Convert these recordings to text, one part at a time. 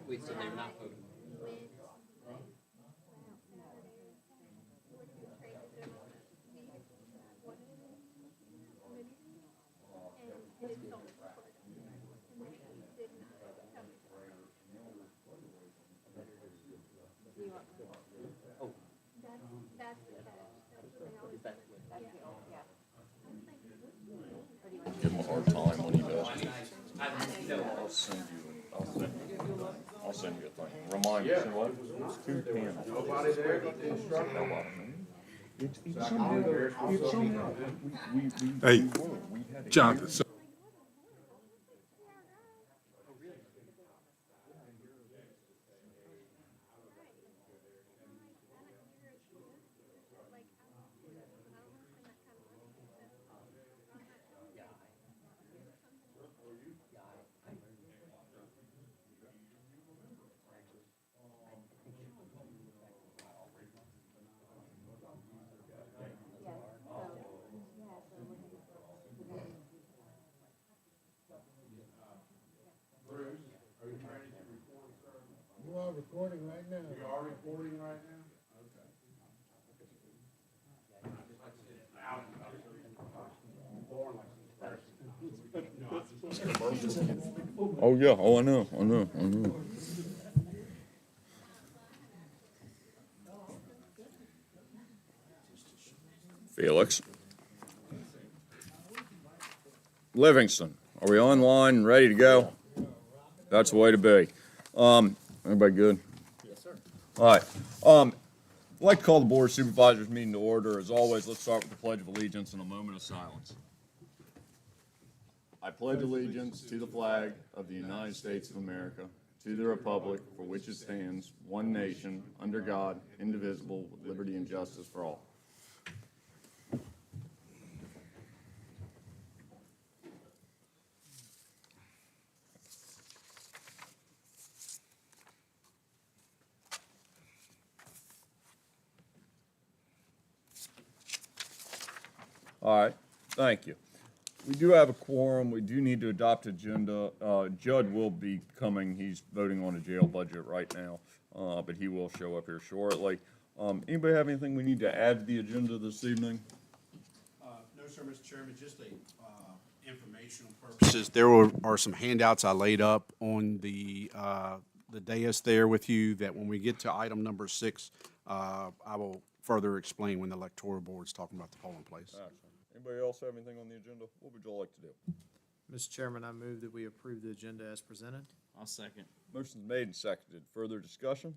Wait, so they're not voting? Give him a hard time when he does. I'll send you a thing. Remind me, what? It's 2:10. Nobody there but the instructor. It's somehow, Hey, we had a Jonathan, so recording right now. We are recording right now? Oh, yeah, oh, I know. Felix. Livingston, are we online and ready to go? That's the way to be. Everybody good? Yes, sir. All right. I'd like to call the Board of Supervisors meeting to order. As always, let's start with the Pledge of Allegiance and a moment of silence. I pledge allegiance to the flag of the United States of America, to the republic for which it stands, one nation, under God, indivisible, with liberty and justice for all. All right, thank you. We do have a quorum. We do need to adopt agenda. Judd will be coming. He's voting on a jail budget right now, but he will show up here shortly. Anybody have anything we need to add to the agenda this evening? No, sir, Mr. Chairman, just informational purposes. There are some handouts I laid up on the dais there with you that when we get to item number 6, I will further explain when the electoral board is talking about the polling place. Excellent. Anybody else have anything on the agenda? What would you all like to do? Mr. Chairman, I move that we approve the agenda as presented. I'll second. Motion's made and seconded. Further discussion?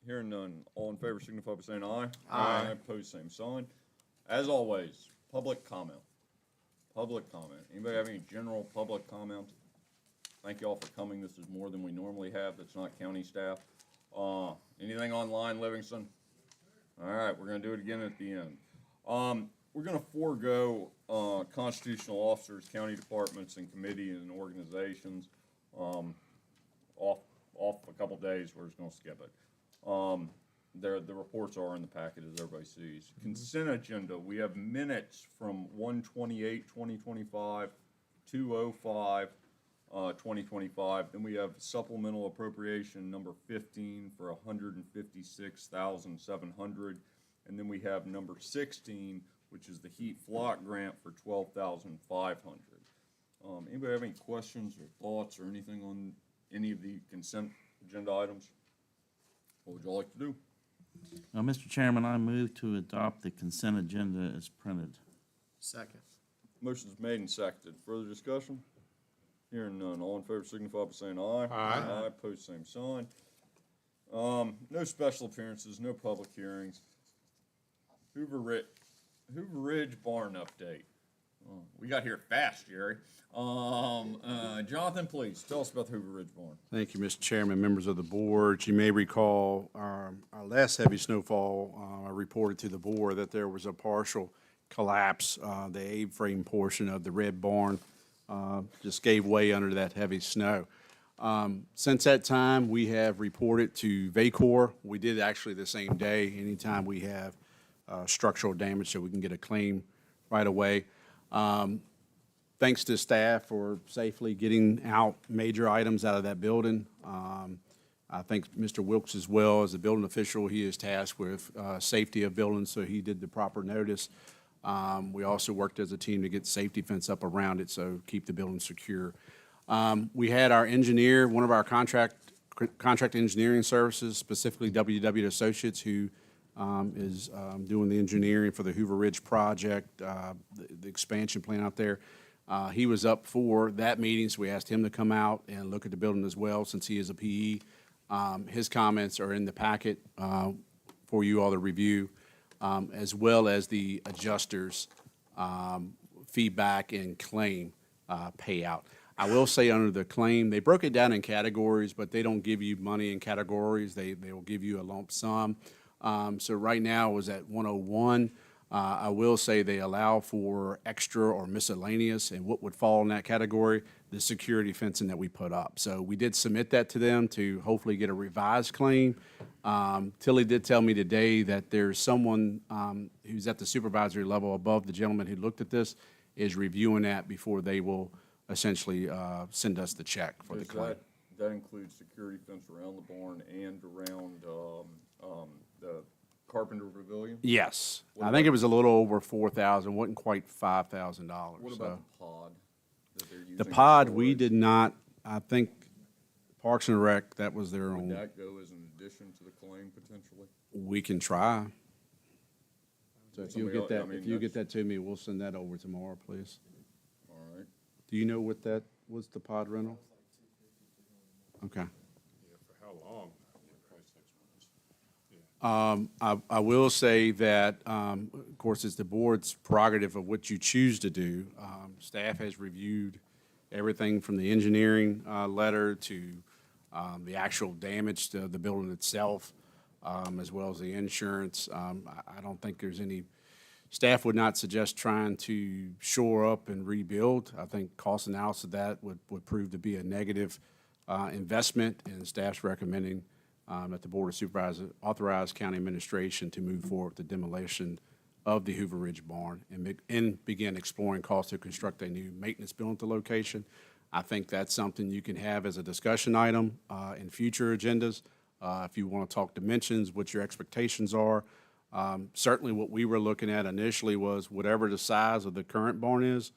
Hearing none. All in favor signify by saying aye. Aye. Opposed, same sign. As always, public comment. Public comment. Anybody have any general public comment? Thank you all for coming. This is more than we normally have. That's not county staff. Anything online, Livingston? All right, we're going to do it again at the end. We're going to forego constitutional officers, county departments, and committees and organizations off a couple days. We're just going to skip it. The reports are in the packet, as everybody sees. Consent agenda. We have minutes from 1/28/2025, 2/05. 2025. Then we have supplemental appropriation number 15 for $156,700, and then we have number 16, which is the heat flock grant for $12,500. Anybody have any questions or thoughts or anything on any of the consent agenda items? What would you all like to do? Mr. Chairman, I move to adopt the consent agenda as printed. Second. Motion's made and seconded. Further discussion? Hearing none. All in favor signify by saying aye. Aye. Opposed, same sign. No special appearances, no public hearings. Hoover Ridge barn update. We got here fast, Jerry. Jonathan, please, tell us about the Hoover Ridge barn. Thank you, Mr. Chairman, members of the board. You may recall our last heavy snowfall, I reported to the board that there was a partial collapse. The A-frame portion of the red barn just gave way under that heavy snow. Since that time, we have reported to VACOR. We did actually the same day. Anytime we have structural damage, so we can get a claim right away. Thanks to staff for safely getting out major items out of that building. I think Mr. Wilkes as well, as a building official, he is tasked with safety of buildings, so he did the proper notice. We also worked as a team to get safety fence up around it, so keep the building secure. We had our engineer, one of our contract engineering services, specifically WW Associates, who is doing the engineering for the Hoover Ridge project, the expansion plan out there. He was up for that meeting, so we asked him to come out and look at the building as well, since he is a PE. His comments are in the packet for you all to review, as well as the adjusters' feedback and claim payout. I will say under the claim, they broke it down in categories, but they don't give you money in categories. They will give you a lump sum. So right now it was at 101. I will say they allow for extra or miscellaneous, and what would fall in that category, the security fencing that we put up. So we did submit that to them to hopefully get a revised claim. Tilly did tell me today that there's someone who's at the supervisory level above the gentleman who looked at this, is reviewing that before they will essentially send us the check for the claim. that include security fence around the barn and around, the Carpenter Pavilion? Yes, What I think about- it was a little over 4,000, wasn't quite $5,000. What so. about the pod that they're using? The for pod, we storage? did not, I think Parks and Rec, that was their Would own. that go as an addition to the claim potentially? We can try. So if you'll Somebody get else- that, I mean, if you get that's- that to me, we'll send that over tomorrow, please. All right. Do you know what that was, the pod rental? Okay. Yeah, for how long? Yeah. I will say that, of course, it's the board's prerogative of what you choose to do. Staff has reviewed everything from the engineering letter to the actual damage to the building itself, as well as the insurance. I don't think there's any, staff would not suggest trying to shore up and rebuild. I think cost analysis of that would prove to be a negative investment, and staff's recommending that the Board of Supervisors authorize county administration to move forward with the demolition of the Hoover Ridge barn and begin exploring costs to construct a new maintenance building at the location. I think that's something you can have as a discussion item in future agendas. If you want to talk dimensions, what your expectations are. Certainly what we were looking at initially was whatever the size of the current barn is,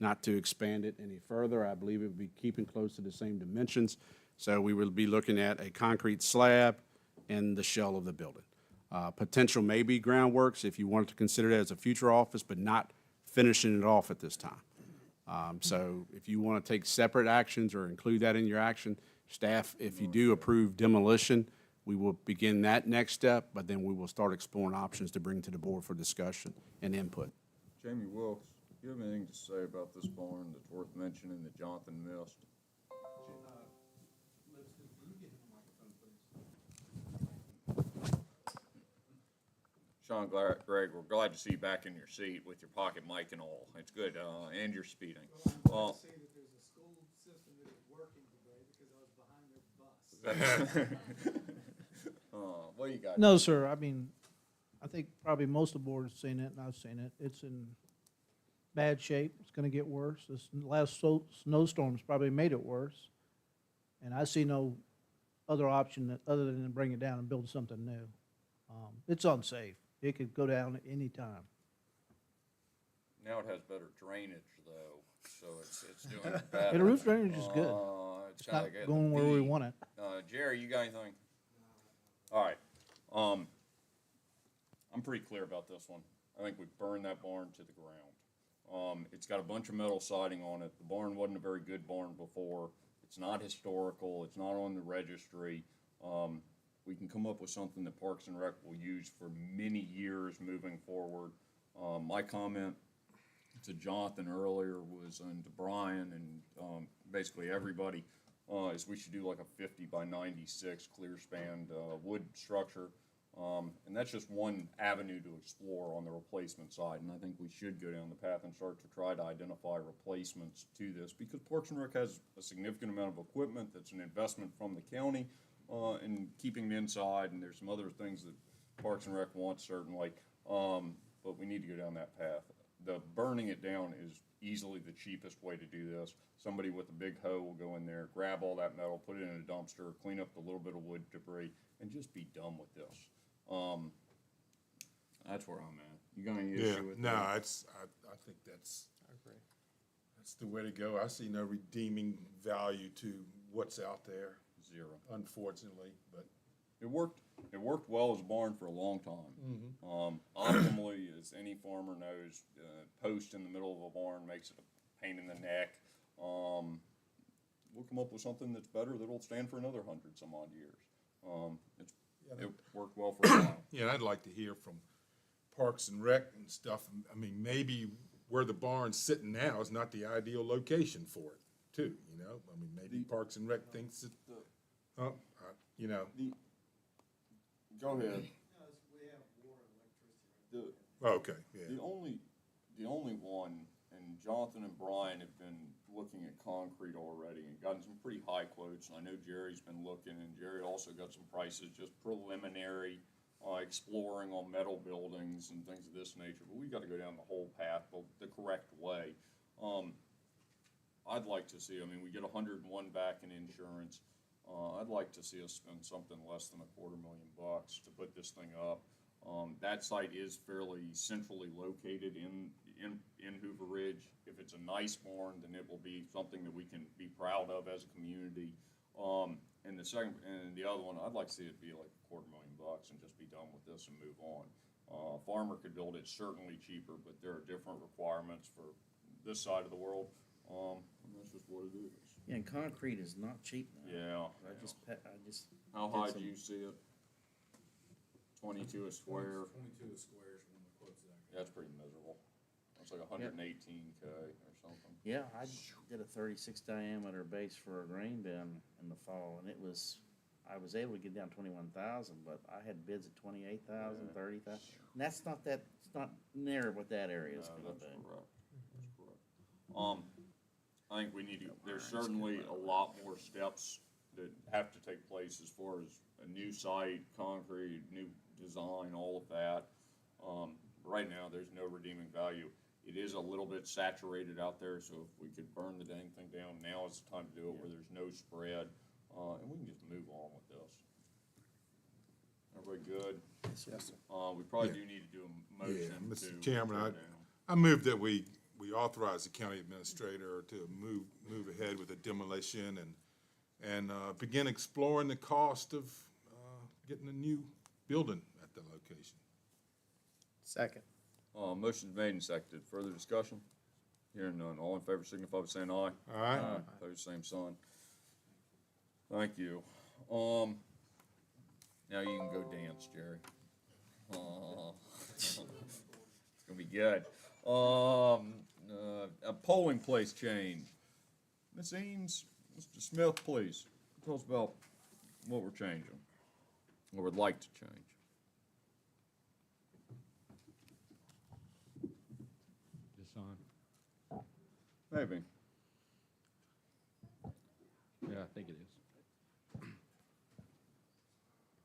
not to expand it any further. I believe it would be keeping close to the same dimensions. So we will be looking at a concrete slab and the shell of the building. Potential maybe groundworks if you wanted to consider that as a future office, but not finishing it off at this time. So if you want to take separate actions or include that in your action, staff, if you do approve demolition, we will begin that next step, but then we will start exploring options to bring to the board for discussion and input. Jamie Wilkes, do you have anything to say about this barn that's worth mentioning that Jonathan missed? Sean, Greg, we're glad to see you back in your seat with your pocket mic and all. It's good, and you're speeding. I'm glad to see that there's a school system that is working today because I was behind their bus. What do you got? No, sir, I mean, I think probably most of the board has seen it, and I've seen it. It's in bad shape. It's gonna get worse. This last snowstorms probably made it worse. And I see no other option other than to bring it down and build something new. It's unsafe. It could go down at any time. Now it has better drainage though, so it's doing better. And the roof drainage is good. It's It's kinda not getting going where we beat. want it. Jerry, you got anything? All right, I'm pretty clear about this one. I think we burned that barn to the ground. It's got a bunch of metal siding on it. The barn wasn't a very good barn before. It's not historical. It's not on the registry. We can come up with something that Parks and Rec will use for many years moving forward. My comment to Jonathan earlier was, and to Brian and basically everybody, is we should do like a 50 by 96 clear spanned wood structure. And that's just one avenue to explore on the replacement side. And I think we should go down the path and start to try to identify replacements to this, because Parks and Rec has a significant amount of equipment that's an investment from the county in keeping them inside, and there's some other things that Parks and Rec wants certainly, but we need to go down that path. The burning it down is easily the cheapest way to do this. Somebody with a big hoe will go in there, grab all that metal, put it in a dumpster, clean up the little bit of wood debris, and just be done with this. That's where I'm at. You got any Yeah, issue with no, that? I think that's the way to go. I see no redeeming value to what's out there, Zero. unfortunately, but It worked well as a barn for a long time. Optimally, as any farmer knows, post in the middle of a barn makes it a pain in the neck. We'll come up with something that's better that'll stand for another 100 some odd years. It worked well for a while. yeah, I'd like to hear from Parks and Rec and stuff. I mean, maybe where the barn's sitting now is not the ideal location for it, too, you know? I mean, maybe Parks and Rec thinks it, you know, Go ahead. We have water and electricity. okay, yeah. The only one, and Jonathan and Brian have been looking at concrete already and gotten some pretty high quotes, and I know Jerry's been looking, and Jerry also got some prices, just preliminary, exploring on metal buildings and things of this nature, but we gotta go down the whole path, the correct way. I'd like to see, I mean, we get 101 back in insurance. I'd like to see us spend something less than $250,000 to put this thing up. That site is fairly centrally located in Hoover Ridge. If it's a nice barn, then it will be something that we can be proud of as a community. And the other one, I'd like to see it be like $250,000 and just be done with this and move on. A farmer could build it certainly cheaper, but there are different requirements for this side of the world. And that's just what it is. Yeah, and concrete is not cheap now. Yeah. I just. How did high some- do you see it? 22 a square? 22 a square is one of the quotes that I got. That's pretty miserable. It's like 118K or something. Yeah, I did a 36 diameter base for a grain bin in the fall, and I was able to get down 21,000, but I had bids at 28,000, Yeah. 30,000. And that's not it's not near what that area is No, gonna that's be. correct. That's correct. I think we need to, there's certainly a lot more steps that have to take place as far as a new site, concrete, new design, all of that. Right now, there's no redeeming value. It is a little bit saturated out there, so if we could burn the dang thing down, now is the time to do it where there's no spread, and we can just move on with this. Everybody good? Yes, sir. We probably Yeah. do need to do a Yeah, motion to. Mr. Chairman, tear it down. I move that we authorize the county administrator to move ahead with the demolition and begin exploring the cost of getting a new building at the location. Second. Motion's made and seconded. Further discussion? Hearing none. All in favor signify by saying aye. All right? Opposed, same sign. Thank you. Now you can go dance, Jerry. It's gonna be good. A polling place change. Ms. Eames, Mr. Smith, please, tell us about what we're changing, or would like to change. This on? Maybe. Yeah, I think it is.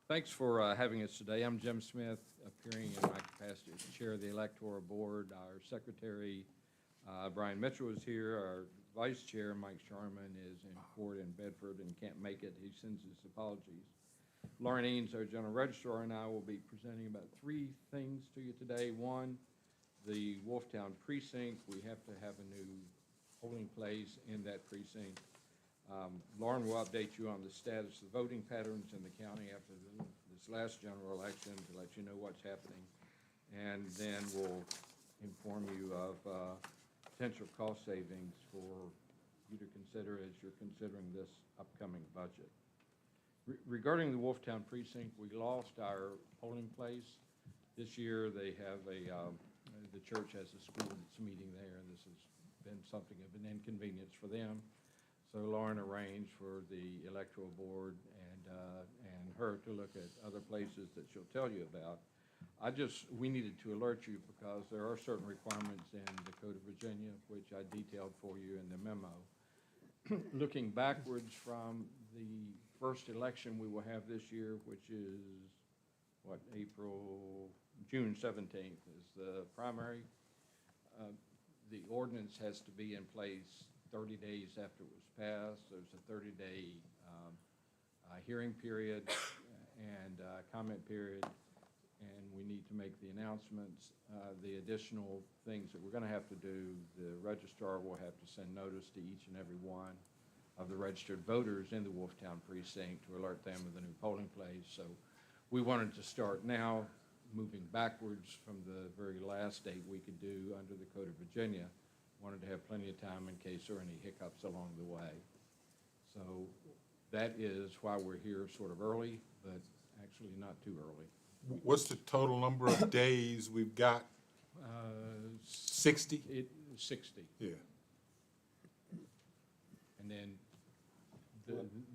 Thanks for having us today. I'm Jim Smith, appearing in my capacity as Chair of the Electoral Board. Our Secretary, Brian Mitchell, is here. Our Vice Chair, Mike Sharman, is in court in Bedford and can't make it. He sends his apologies. Lauren Eanes, our General Registrar, and I will be presenting about 3 things to you today. One, the Wolftown precinct. We have to have a new polling place in that precinct. Lauren will update you on the status of voting patterns in the county after this last general election to let you know what's happening. And then we'll inform you of potential cost savings for you to consider as you're considering this upcoming budget. Regarding the Wolftown precinct, we lost our polling place. This year, they have the church has a school that's meeting there, and this has been something of an inconvenience for them. So Lauren arranged for the electoral board and her to look at other places that she'll tell you about. We needed to alert you because there are certain requirements in the Code of Virginia, which I detailed for you in the memo. Looking backwards from the first election we will have this year, which is, June 17th is the primary. The ordinance has to be in place 30 days after it was passed. There's a 30-day hearing period and comment period, and we need to make the announcements. The additional things that we're going to have to do, the registrar will have to send notice to each and every one of the registered voters in the Wolftown precinct to alert them of the new polling place. So we wanted to start now, moving backwards from the very last date we could do under the Code of Virginia. Wanted to have plenty of time in case there are any hiccups along the way. So that is why we're here sort of early, but actually not too early. What's the total number of days we've got? 60? 60. Yeah. And then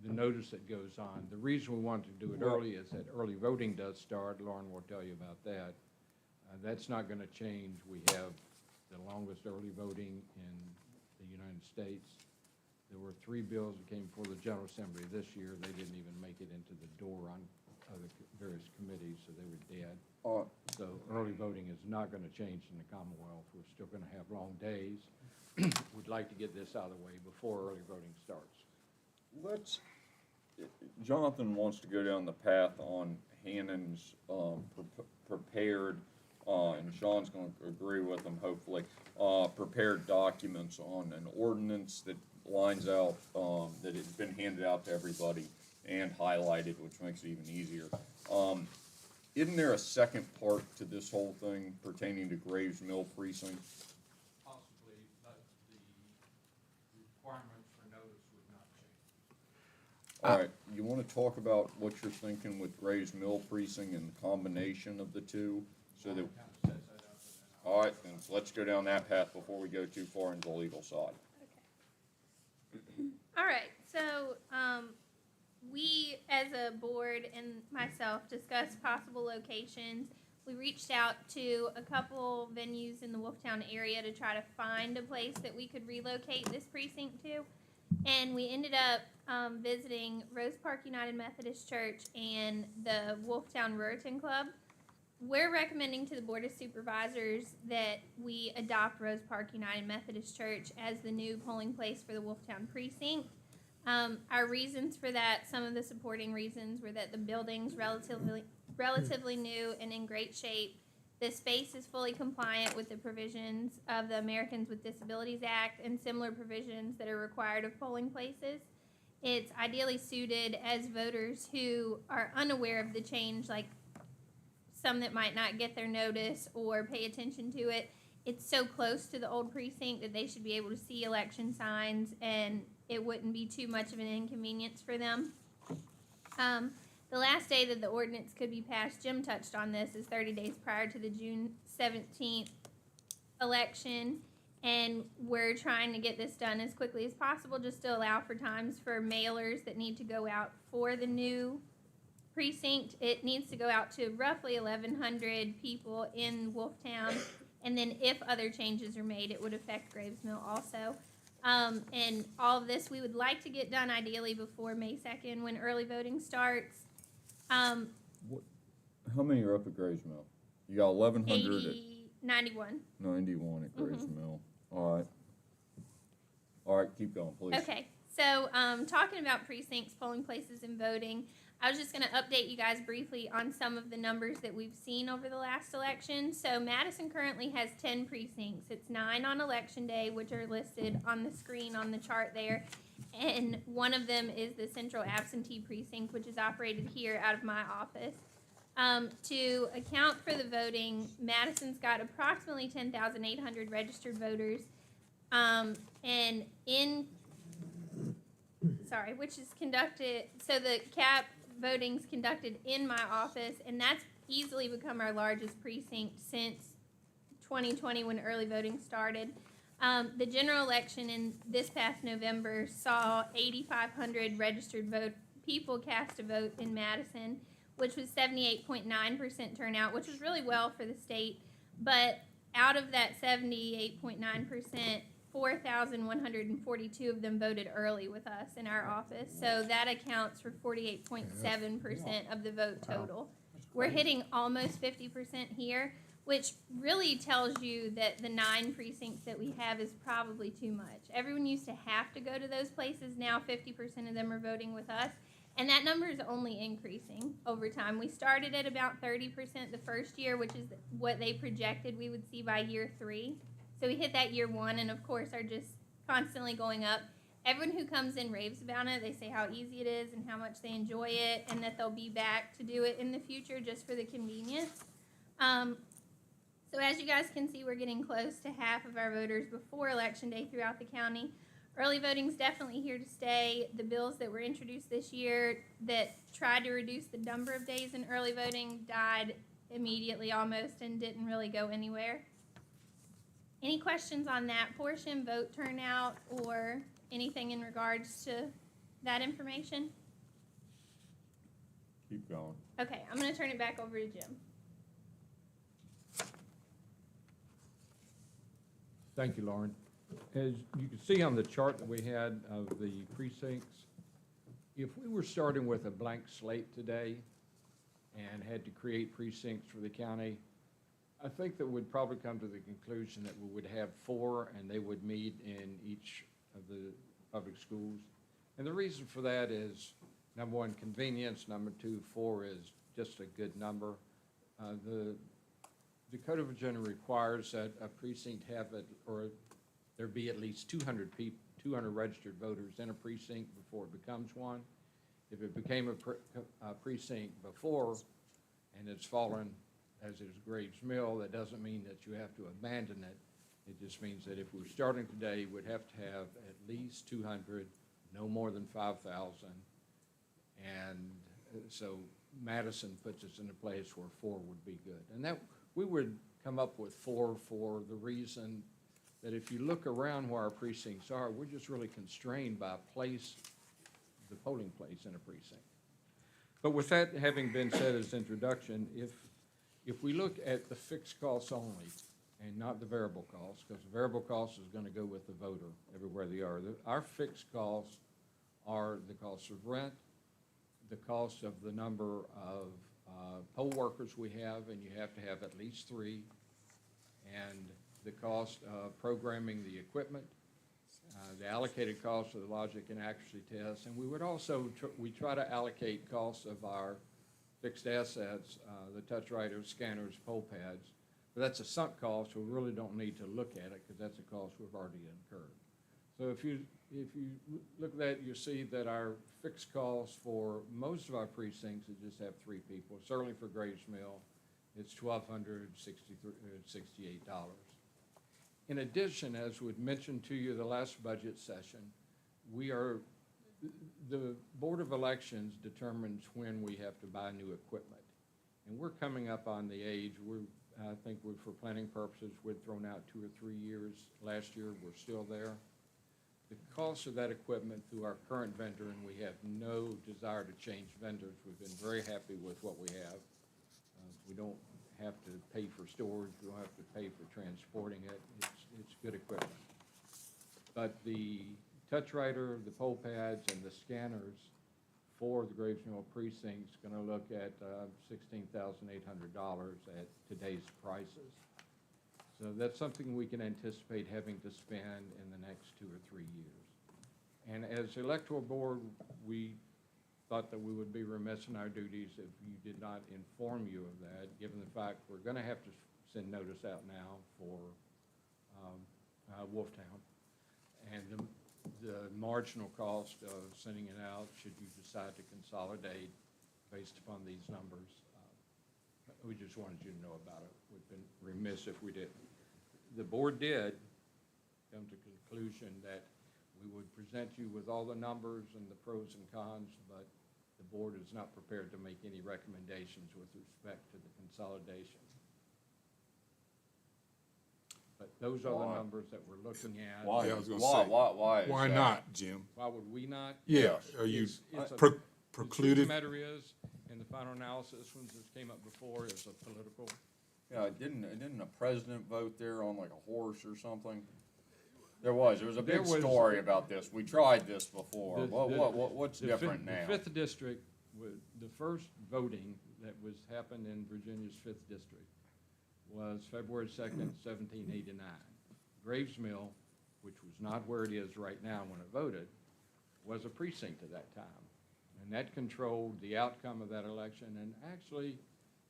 the notice that goes on. The reason we wanted to do it early is that early voting does start. Lauren will tell you about that. That's not going to change. We have the longest early voting in the United States. There were 3 bills that came before the General Assembly this year. They didn't even make it into the door on other various committees, so they were dead. So early voting is not going to change in the Commonwealth. We're still going to have long days. We'd like to get this out of the way before early voting starts. Jonathan wants to go down the path on Hannon's, prepared, and Sean's gonna agree with him, hopefully, prepared documents on an ordinance that lines out, that it's been handed out to everybody and highlighted, which makes it even easier. Isn't there a second part to this whole thing pertaining to Graves Mill precinct? Possibly, but the requirements for notice would not change. All right, you wanna talk about what you're thinking with Graves Mill precinct and the combination of the two, so that, Kind of sets that up, and then I'll- all right, then let's go down that path before we go too far into the legal side. All right, so, we as a board and myself discussed possible locations. We reached out to a couple venues in the Wolftown area to try to find a place that we could relocate this precinct to. And we ended up visiting Rose Park United Methodist Church and the Wolftown Ruritan Club. We're recommending to the Board of Supervisors that we adopt Rose Park United Methodist Church as the new polling place for the Wolftown precinct. Our reasons for that, some of the supporting reasons were that the building's relatively new and in great shape. The space is fully compliant with the provisions of the Americans with Disabilities Act and similar provisions that are required of polling places. It's ideally suited as voters who are unaware of the change, like some that might not get their notice or pay attention to it. It's so close to the old precinct that they should be able to see election signs and it wouldn't be too much of an inconvenience for them. The last day that the ordinance could be passed, Jim touched on this, is 30 days prior to the June 17th election. And we're trying to get this done as quickly as possible just to allow for times for mailers that need to go out for the new precinct. It needs to go out to roughly 1,100 people in Wolftown. And then if other changes are made, it would affect Graves Mill also. And all of this we would like to get done ideally before May 2nd when early voting starts. How many are up at Graves Mill? You got 1,100 at 91. 91 at Graves Mill. All right, keep going, please. Okay, so talking about precincts, polling places, and voting, I was just going to update you guys briefly on some of the numbers that we've seen over the last election. So Madison currently has 10 precincts. It's 9 on election day, which are listed on the screen on the chart there. And one of them is the central absentee precinct, which is operated here out of my office. To account for the voting, Madison's got approximately 10,800 registered voters. Which is conducted, so the cap voting's conducted in my office, and that's easily become our largest precinct since 2020 when early voting started. The general election in this past November saw 8,500 registered people cast a vote in Madison, which was 78.9% turnout, which was really well for the state. But out of that 78.9%, 4,142 of them voted early with us in our office. So that accounts for 48.7% of the vote total. We're hitting almost 50% here, which really tells you that the 9 precincts that we have is probably too much. Everyone used to have to go to those places. Now 50% of them are voting with us. And that number is only increasing over time. We started at about 30% the first year, which is what they projected we would see by year 3. So we hit that year 1 and, of course, are just constantly going up. Everyone who comes in raves about it. They say how easy it is and how much they enjoy it and that they'll be back to do it in the future just for the convenience. So as you guys can see, we're getting close to half of our voters before Election Day throughout the county. Early voting's definitely here to stay. The bills that were introduced this year that tried to reduce the number of days in early voting died immediately almost and didn't really go anywhere. Any questions on that portion, vote turnout, or anything in regards to that information? Keep going. Okay, I'm going to turn it back over to Jim. Thank you, Lauren. As you can see on the chart that we had of the precincts, if we were starting with a blank slate today and had to create precincts for the county, I think that we'd probably come to the conclusion that we would have 4 and they would meet in each of the public schools. And the reason for that is number one, convenience, number two, 4 is just a good number. The Code of Virginia requires that a precinct have it, or there be at least 200 registered voters in a precinct before it becomes one. If it became a precinct before and it's fallen, as is Graves Mill, that doesn't mean that you have to abandon it. It just means that if we're starting today, we'd have to have at least 200, no more than 5,000. And so Madison puts us in a place where 4 would be good. And that, we would come up with 4 for the reason that if you look around where our precincts are, we're just really constrained by the polling place in a precinct. But with that having been said as introduction, if we look at the fixed costs only and not the variable costs, because the variable cost is going to go with the voter everywhere they are. Our fixed costs are the cost of rent, the cost of the number of poll workers we have, and you have to have at least 3, and the cost of programming the equipment, the allocated cost of the logic and accuracy tests, and we would also we try to allocate costs of our fixed assets, the touch writers, scanners, poll pads. But that's a sunk cost, so we really don't need to look at it because that's a cost we've already incurred. So if you look at that, you see that our fixed costs for most of our precincts that just have 3 people, certainly for Graves Mill, it's $1,268. In addition, as we'd mentioned to you the last budget session, the Board of Elections determines when we have to buy new equipment. And we're coming up on the age, I think for planning purposes, we'd thrown out 2 or 3 years. Last year, we're still there. The cost of that equipment through our current vendor, and we have no desire to change vendors. We've been very happy with what we have. We don't have to pay for storage. We don't have to pay for transporting it. It's good equipment. But the touch writer, the poll pads, and the scanners for the Graves Mill precinct is going to look at $16,800 at today's prices. So that's something we can anticipate having to spend in the next 2 or 3 years. And as the electoral board, we thought that we would be remiss in our duties if you did not inform you of that, given the fact we're going to have to send notice out now for Wolftown. And the marginal cost of sending it out, should you decide to consolidate based upon these numbers, we just wanted you to know about it. We've been remiss if we didn't. The board did come to the conclusion that we would present you with all the numbers and the pros and cons, but the board is not prepared to make any recommendations with respect to the consolidation. But those are the numbers that we're looking at. Why? Yeah, I was gonna Why? say, Why? Is Why that? not, Jim? Why would we not? Yeah, are you It's a- precluded? The matter is, in the final analysis, when this came up before, is a political. Yeah, didn't a president vote there on like a horse or something? There was a big story about this. We tried this before. What's different now? The 5th district, the first voting that happened in Virginia's 5th district was February 2nd, 1789. Graves Mill, which was not where it is right now when it voted, was a precinct at that time. And that controlled the outcome of that election. And actually,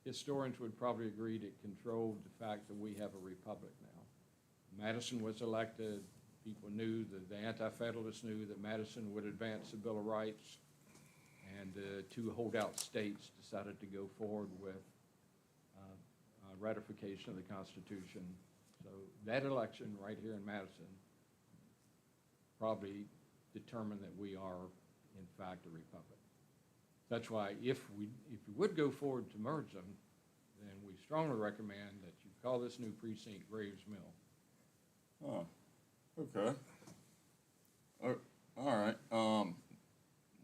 historians would probably agree it controlled the fact that we have a republic now. Madison was elected. People knew, the Anti-Federalists knew that Madison would advance the Bill of Rights. And 2 holdout states decided to go forward with ratification of the Constitution. So that election right here in Madison probably determined that we are, in fact, a republic. That's why if you would go forward to merge them, then we strongly recommend that you call this new precinct Graves Mill. Oh, okay. All right.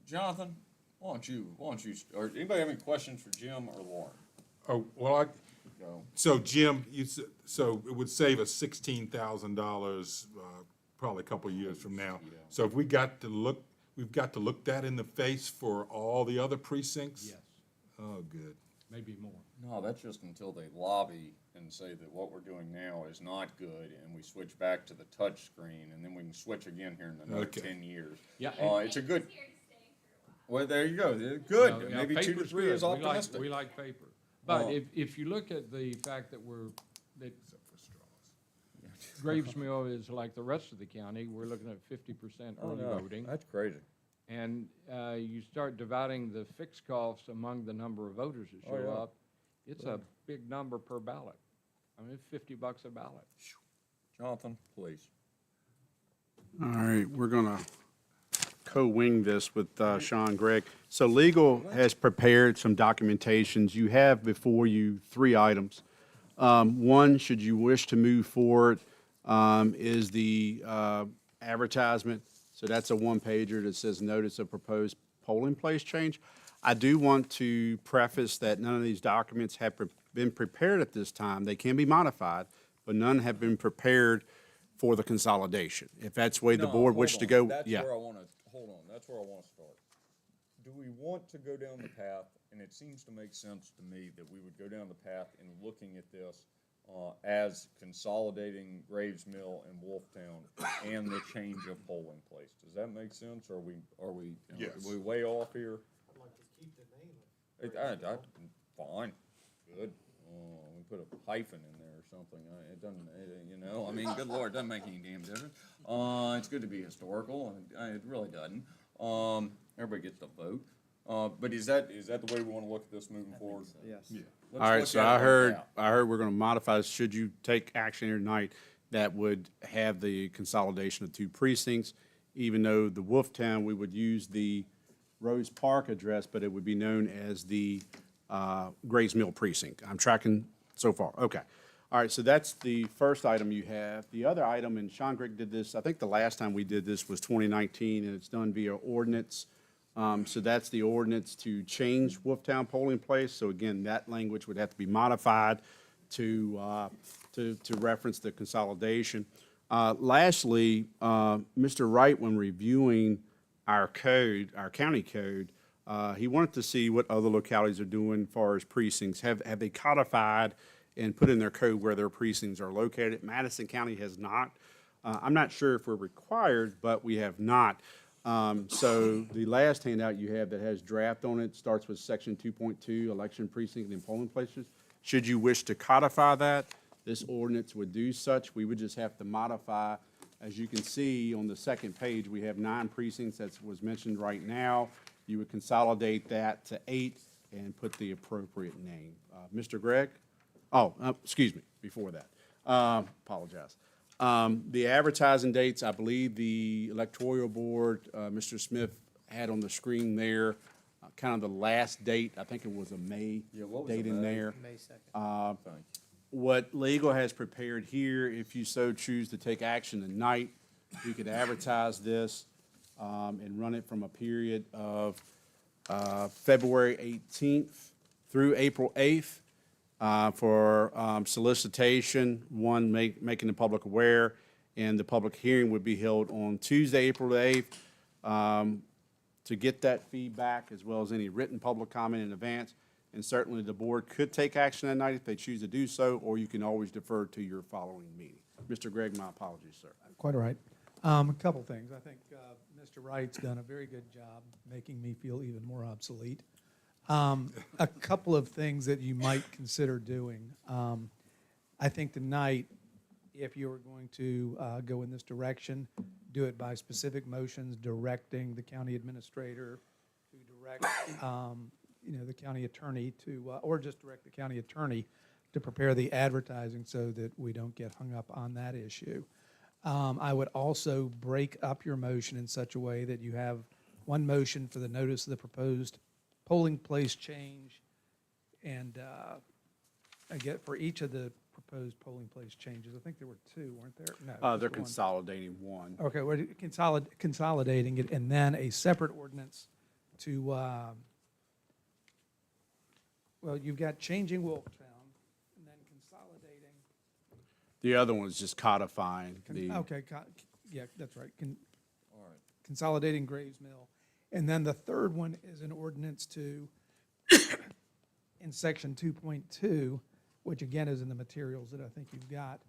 Jonathan, why don't you, or anybody have any questions for Jim or Lauren? Oh, well, Go. so Jim, so it would save us $16,000, probably a couple of years from now. Yeah. So if we've got to look that in the face for all the other precincts? Yes, Oh, good. maybe more. No, that's just until they lobby and say that what we're doing now is not good, and we switch back to the touch screen, and then we can switch again here in another Okay. 10 years. Yeah, It's a good. Here to stay for a while. Well, there you go. You Good. know, yeah, Maybe 2 to paper's 3 good. is We like- optimistic. We like paper. But Uh, if you look at the fact that that Except for straws. Graves Mill is like the rest of the county, we're looking at 50% Oh, early no, voting. that's crazy. And you start dividing the fixed costs among the number of voters that Oh, show yeah. up, it's a big number per ballot. I mean, it's $50 a ballot. Jonathan, please. All right, we're gonna co-wing this with Sean Gregg. So legal has prepared some documentations. You have before you 3 items. One, should you wish to move forward, is the advertisement. So that's a 1-pager that says notice of proposed polling place change. I do want to preface that none of these documents have been prepared at this time. They can be modified, but none have been prepared for the consolidation. If that's the way the No, board hold wished to on. go, That's yeah. where I want to, hold on, that's where I want to start. Do we want to go down the path, and it seems to make sense to me that we would go down the path in looking at this as consolidating Graves Mill and Wolftown and the change of polling place? Does that make sense? Are we, Yes. are we way off here? I'd like to keep the name of. Fine, good. We put a hyphen in there or something. It doesn't, you know, I mean, good Lord, it doesn't make any damn difference. It's good to be historical, and it really doesn't. Everybody gets to vote. But is that the way we want to look at this moving forward? Yes. Yeah. Let's All right, look so at it I like heard, that. we're gonna modify this, should you take action here tonight, that would have the consolidation of 2 precincts, even though the Wolftown, we would use the Rose Park address, but it would be known as the Grays Mill precinct. I'm tracking so far, okay. All right, so that's the first item you have. The other item, and Sean Grigg did this, I think the last time we did this was 2019, and it's done via ordinance. So that's the ordinance to change Wolftown polling place. So again, that language would have to be modified to reference the consolidation. Lastly, Mr. Wright, when reviewing our code, our county code, he wanted to see what other localities are doing as far as precincts. Have they codified and put in their code where their precincts are located? Madison County has not. I'm not sure if we're required, but we have not. So the last handout you have that has draft on it starts with section 2.2, election precinct and polling places. Should you wish to codify that, this ordinance would do such. We would just have to modify. As you can see on the second page, we have 9 precincts that was mentioned right now. You would consolidate that to 8 and put the appropriate name. Mr. Gregg? Oh, excuse me, before that. Apologize. The advertising dates, I believe the electoral board, Mr. Smith had on the screen there, kind of the last date. I think it was a May what was the date in May? there. May 2nd. Thank you. What legal has prepared here, if you so choose to take action tonight, we could advertise this and run it from a period of February 18th through April 8th for solicitation, one, making the public aware, and the public hearing would be held on Tuesday, April 8th, to get that feedback as well as any written public comment in advance. And certainly the board could take action that night if they choose to do so, or you can always defer to your following meeting. Mr. Gregg, my apologies, sir. Quite all right. A couple things. I think Mr. Wright's done a very good job making me feel even more obsolete. A couple of things that you might consider doing. I think tonight, if you were going to go in this direction, do it by specific motions directing the county administrator to direct, the county attorney to, or just direct the county attorney to prepare the advertising so that we don't get hung up on that issue. I would also break up your motion in such a way that you have one motion for the notice of the proposed polling place change, and I get for each of the proposed polling place changes. I think there were 2, weren't there? No, They're just one. consolidating one. Okay, we're consolidating it, and then a separate ordinance to, well, you've got changing Wolftown, and then consolidating. The other one's just codifying the. Okay, yeah, that's right. Consolidating Graves Mill. And then the third one is an ordinance to, in section 2.2, which again is in the materials that I think you've got,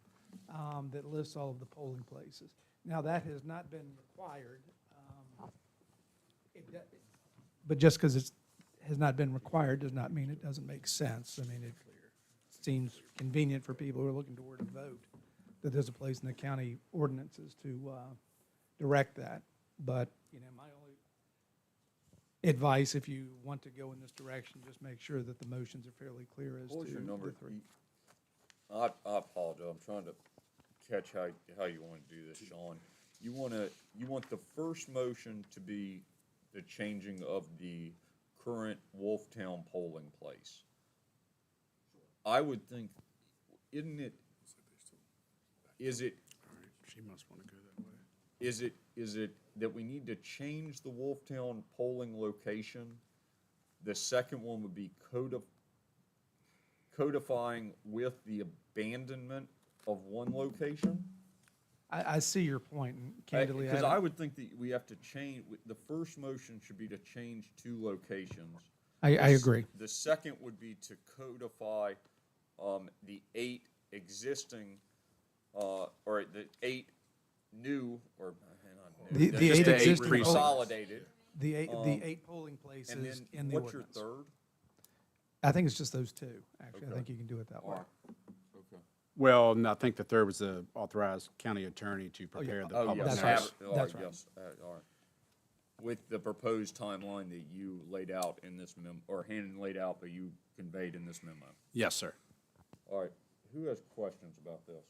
that lists all of the polling places. Now, that has not been required. but just because it's, has not been required does not mean it doesn't make sense. I mean, it seems convenient for people who are looking toward a vote that there's a place in the county ordinances to direct that. But, you know, my only advice, if you want to go in this direction, just make sure that the motions are fairly clear as to What was your number? the three. I apologize, I'm trying to catch how you want to do this, Sean. You want the first motion to be the changing of the current Wolftown polling place. I would think, isn't it, is it, She must want to go that way. is it that we need to change the Wolftown polling location? The second one would be codifying with the abandonment of one location? I see your point, and candidly, Because I would think that we have to change, the first motion should be to change 2 locations. I agree. The second would be to codify the 8 existing, or the 8 new, or not new. The just 8 existing polling- consolidated. The eight polling places And then in the what's your ordinance. third? I think it's just those 2, actually. I Okay. think you can do it that way. Okay. Well, and I think the third was the authorized county attorney to Oh, yeah. prepare the Oh, public yes, That's right. notice. That's right. Yes, all right. With the proposed timeline that you laid out in this or handed laid out, but you conveyed in this memo. Yes, sir. All right, who has questions about this?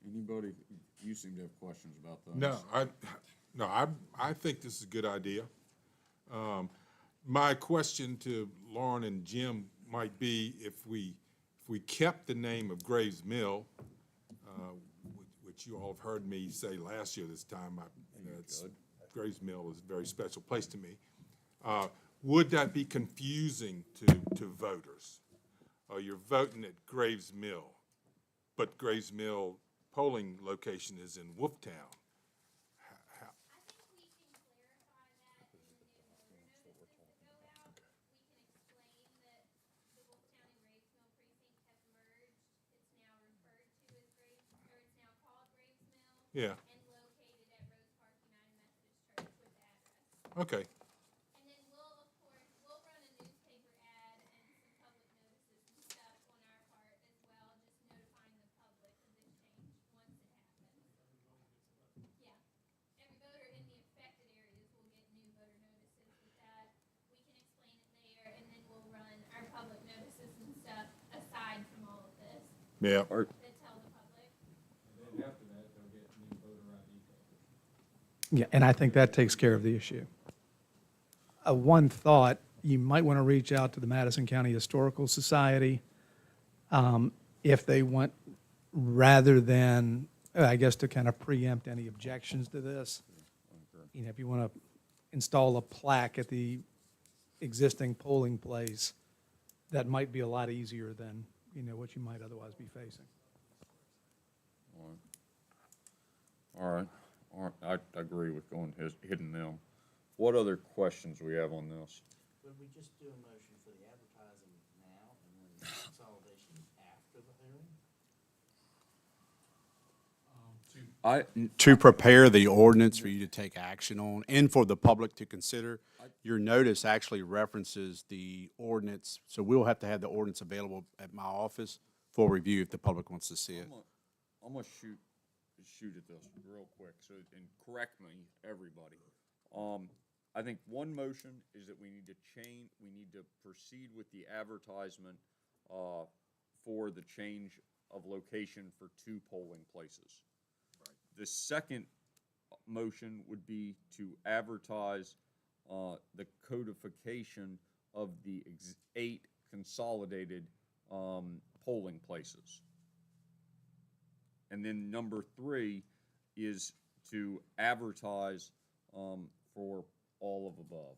Anybody, you seem to have questions about those. I think this is a good idea. My question to Lauren and Jim might be if we kept the name of Graves Mill, which you all have heard me say last year this time, Graves Mill is a very special place to me. Would that be confusing to voters? You're voting at Graves Mill, but Graves Mill polling location is in Wolftown. I think we can clarify that in the new voter notices that go out. We can explain that the Wolftown and Graves Mill precinct have merged. It's now referred to as it's now called Graves Mill. Yeah, And located at Rose Park United Methodist Church with the address. okay. And then we'll, of course, we'll run a newspaper ad and some public notices and stuff on our part as well, just notifying the public of this change once it happens. Yeah, every voter in the affected areas will get new voter notices with that. We can explain it there, and then we'll run our public notices and stuff aside from all of this Yeah. that tell the public. And then after that, they'll get new voter ID cards. Yeah, and I think that takes care of the issue. One thought, you might want to reach out to the Madison County Historical Society if they want, rather than, I guess, to kind of preempt any objections to this. You know, if you want to install a plaque at the existing polling place, that might be a lot easier than, you know, what you might otherwise be facing. All right, I agree with going hitting them. What other questions we have on this? Would we just do a motion for the advertising now and then consolidation after the hearing? To prepare the ordinance for you to take action on and for the public to consider. Your notice actually references the ordinance, so we'll have to have the ordinance available at my office for review if the public wants to see it. I'm gonna shoot at this real quick, so, and correct me, everybody. I think one motion is that we need to proceed with the advertisement, for the change of location for 2 polling places. Right. The second motion would be to advertise, the codification of the 8 consolidated, polling places. And then number 3 is to advertise for all of above.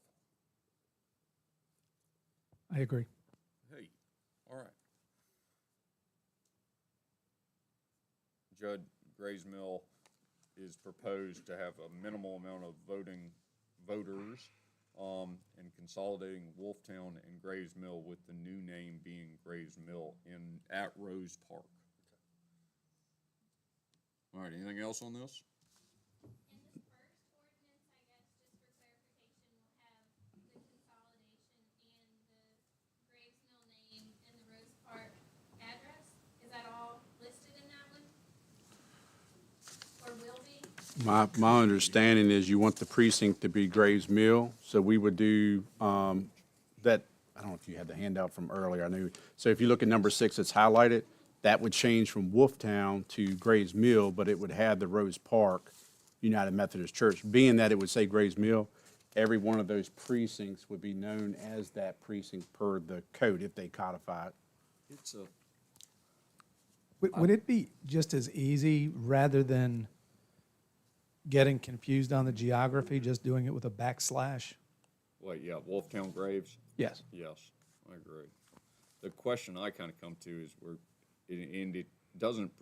I agree. Hey, all right. Judd, Grays Mill is proposed to have a minimal amount of voters, and consolidating Wolftown and Grays Mill with the new name being Grays Mill at Rose Park. All right, anything else on this? In the first ordinance, I guess, just for clarification, My understanding is you want the precinct to be Graves Mill, so we would do, that, I don't know if you had the handout from earlier, I knew. So if you look at number 6, it's highlighted, that would change from Wolftown to Graves Mill, but it would have the Rose Park United Methodist Church. Being that it would say Graves Mill, every one of those precincts would be known as that precinct per the code if they codify it. It's a, Would it be just as easy, rather than getting confused on the geography, just doing it with a backslash? wait, yeah, Wolftown Graves? Yes. Yes, I agree. The question I kind of come to is and it doesn't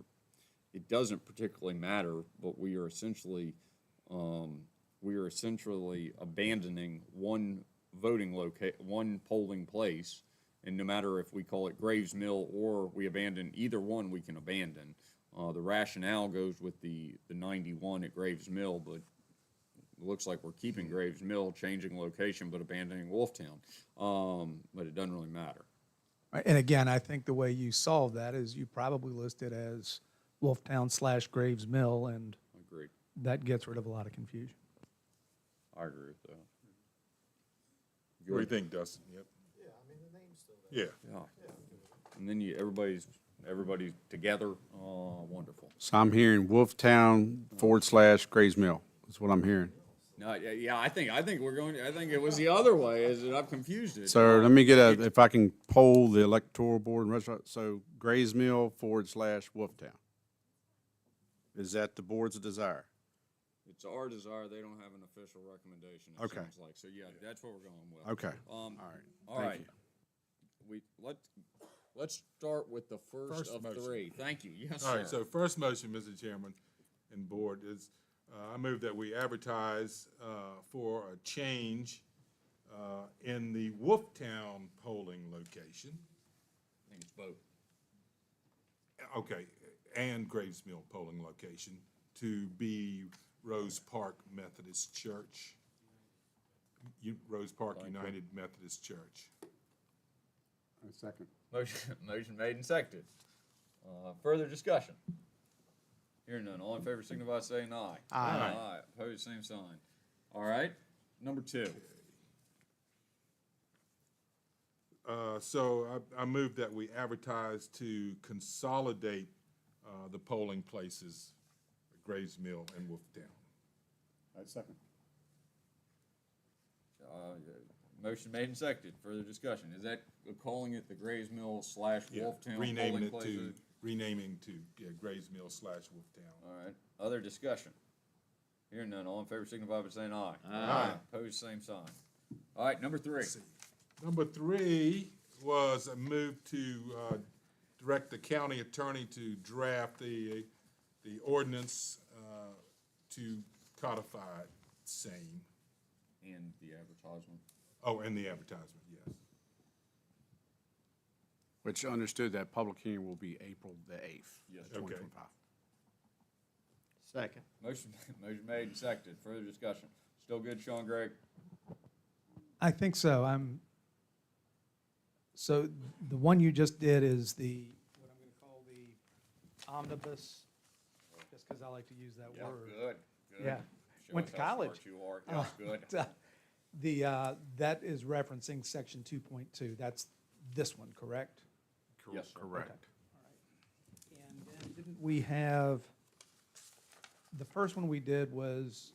particularly matter, but we are essentially abandoning one one polling place, and no matter if we call it Graves Mill or we abandon either one, we can abandon. The rationale goes with the 91 at Graves Mill, but it looks like we're keeping Graves Mill, changing location, but abandoning Wolftown. But it doesn't really matter. Right, and again, I think the way you solve that is you probably list it as Wolftown/Graves Mill, and Agreed. that gets rid of a lot of confusion. I agree with that. What do you think, Dustin? Yep. Yeah, I mean, the name's still there. Yeah. Yeah. And then everybody's together. Oh, wonderful. So I'm hearing Wolftown/Graves Mill, is what I'm hearing. No, yeah, I think we're going. I think it was the other way. Is that I've confused it. So let me get if I can poll the electoral board and restaurant, so Graves Mill/Wolftown. Is that the board's desire? It's our desire. They don't have an official recommendation. It Okay. sounds like so. Yeah, that's what we're going with. Okay, All right. All Thank right. Let's start with the first of motion. 3. Thank you. Yes, All right, sir. so first motion, Mr. Chairman and Board, is I move that we advertise for a change in the Wolftown polling location. I think it's both. Okay, and Graves Mill polling location to be Rose Park Methodist Church. Rose Park United Methodist Church. Second. Motion made and seconded. Further discussion. Hearing none. All in favor signify by saying aye. Aye. Aye. Opposed, same sign. All right. Number 2. So I move that we advertise to consolidate the polling places at Graves Mill and Wolftown. Second. Motion made and seconded. Further discussion. Is that calling it the Graves Mill / Wolftown Renaming polling it to, places? Graves Mill / Wolftown. All right. Other discussion. Hearing none. All in favor signify by saying aye. Aye. Opposed, same sign. All right. Number 3. Number 3 was a move to direct the county attorney to draft the ordinance to codify it, same. And the advertisement. Oh, and the advertisement, yes. Which understood that public hearing will be April the 8th. Yes. Okay. 2025. Second. Motion made and seconded. Further discussion. Still good, Sean Gregg? I think so. So the one you just did is what I'm going to call the omnibus, just because I like to use that word. Good. Yeah. Show Went us to how college. smart you are. Yes, good. That is referencing section 2.2. That's this one, correct? Yes, sir. Correct. And then didn't we have, the first one we did was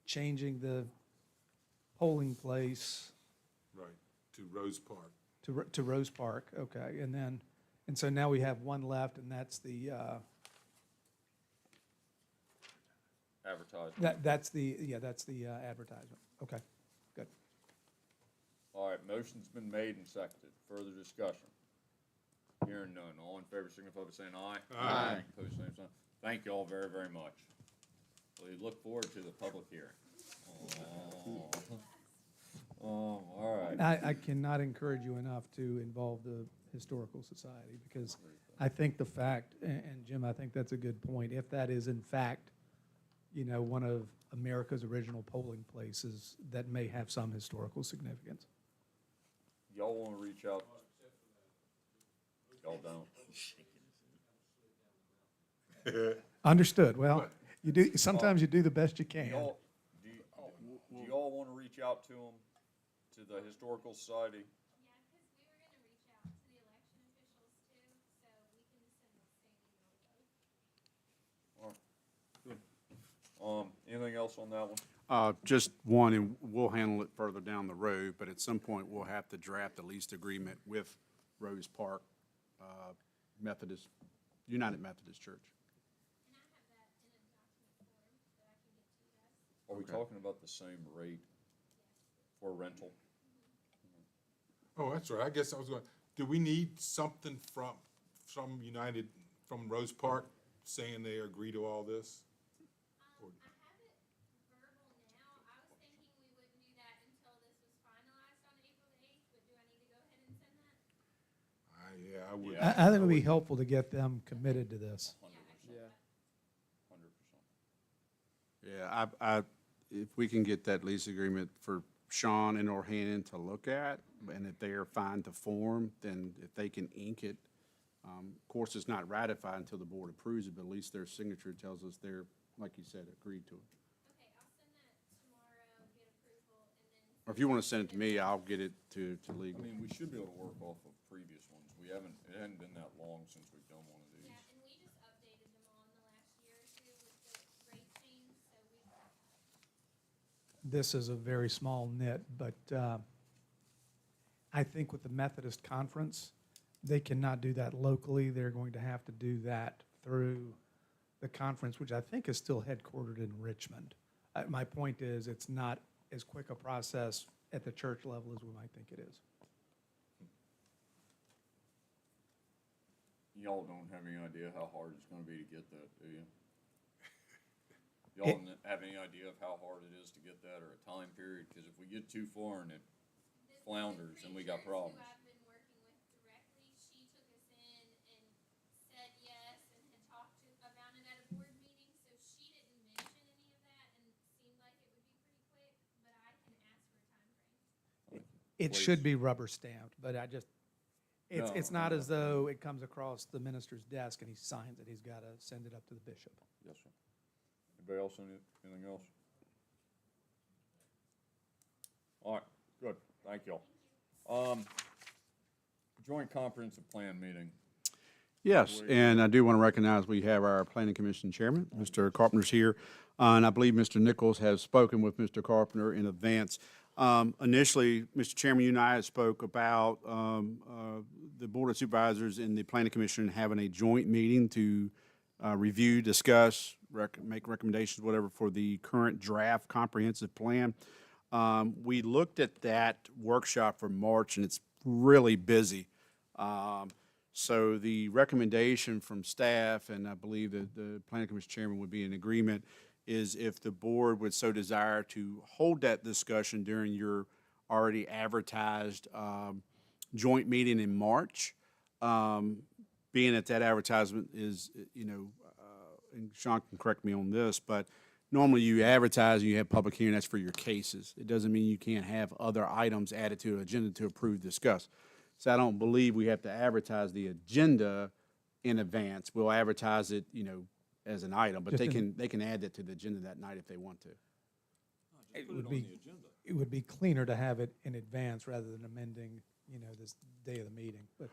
changing the polling place Right, to Rose Park. to Rose Park, okay, and so now we have one left, and that's the, Advertisement. that's the advertisement, okay, good. All right, motion's been made and seconded. Further discussion. Hearing none. All in favor signify by saying aye. Aye. Opposed, same sign. Thank you all very, very much. We look forward to the public hearing. Oh, all right. I cannot encourage you enough to involve the Historical Society, because I think the fact, and Jim, I think that's a good point, if that is in fact, one of America's original polling places, that may have some historical significance. Y'all want to reach out? Y'all don't. Understood. Well, You do, sometimes you do the best you Do can. y'all, do y'all wanna reach out to them, to the Historical Society? Yeah, because we were gonna reach out to the election officials too, so we can just send the same email to both. Anything else on that one? Just one, and we'll handle it further down the road, but at some point, we'll have to draft a lease agreement with Rose Park Methodist, United Methodist Church. And I have that in a document form that I can get to you guys. Are we Okay. talking about the same rate for rental? Oh, that's right. I guess I was going, do we need something from United, from Rose Park saying they agree to all this? I have it verbal now. I was thinking we wouldn't do that until this was finalized on April the 8th, but do I need to go ahead and send that? Yeah, I would. Yeah. I think it would be helpful to get them committed to this. 100%. Yeah. 100%. Yeah, if we can get that lease agreement for Sean and or Hannon to look at, and if they are fine to form, then if they can ink it, of course, it's not ratified until the board approves it, but at least their signature tells us they're, like you said, agreed to it. Okay, I'll send that tomorrow, get approval, and then. Or if you want to send it to me, I'll get it to I legal. mean, we should be able to work off of previous ones. It hadn't been that long since we've done one of these. Yeah, and we just updated them all in the last year or two with the rate change, so we've got that. This is a very small nit, but I think with the Methodist Conference, they cannot do that locally. They're going to have to do that through the conference, which I think is still headquartered in Richmond. My point is, it's not as quick a process at the church level as we might think it is. Y'all don't have any idea how hard it's gonna be to get that, do you? Y'all have any idea of how hard it is to get that, or a time period? Because if we get too far and it flounders, then we got problems. Who I've been working with directly, she took us in and said yes and had talked about it at a board meeting, so she didn't mention any of that and seemed like it would be pretty quick, but I can ask for a time frame. It should be rubber stamped, but it's No, not no. as though it comes across the minister's desk and he signs it. He's got to send it up to the bishop. Yes, sir. Anybody else, anything else? All right, good, thank y'all. Joint comprehensive plan meeting. Yes, and I do want to recognize we have our Planning Commission Chairman, Mr. Carpenter's here, and I believe Mr. Nichols has spoken with Mr. Carpenter in advance. Initially, Mr. Chairman, you and I had spoke about the Board of Supervisors and the Planning Commission having a joint meeting to review, discuss, make recommendations, whatever, for the current draft comprehensive plan. We looked at that workshop for March, and it's really busy. So the recommendation from staff, and I believe that the Planning Commission Chairman would be in agreement, is if the board would so desire to hold that discussion during your already advertised joint meeting in March, being that that advertisement is, and Sean can correct me on this, but normally you advertise and you have public hearing, that's for your cases. It doesn't mean you can't have other items added to the agenda to approve, discuss. So I don't believe we have to advertise the agenda in advance. We'll advertise it, as an item, but Just they can add that to the agenda that night if they want to. It would be cleaner to have it in advance rather than amending, this day of the meeting, but,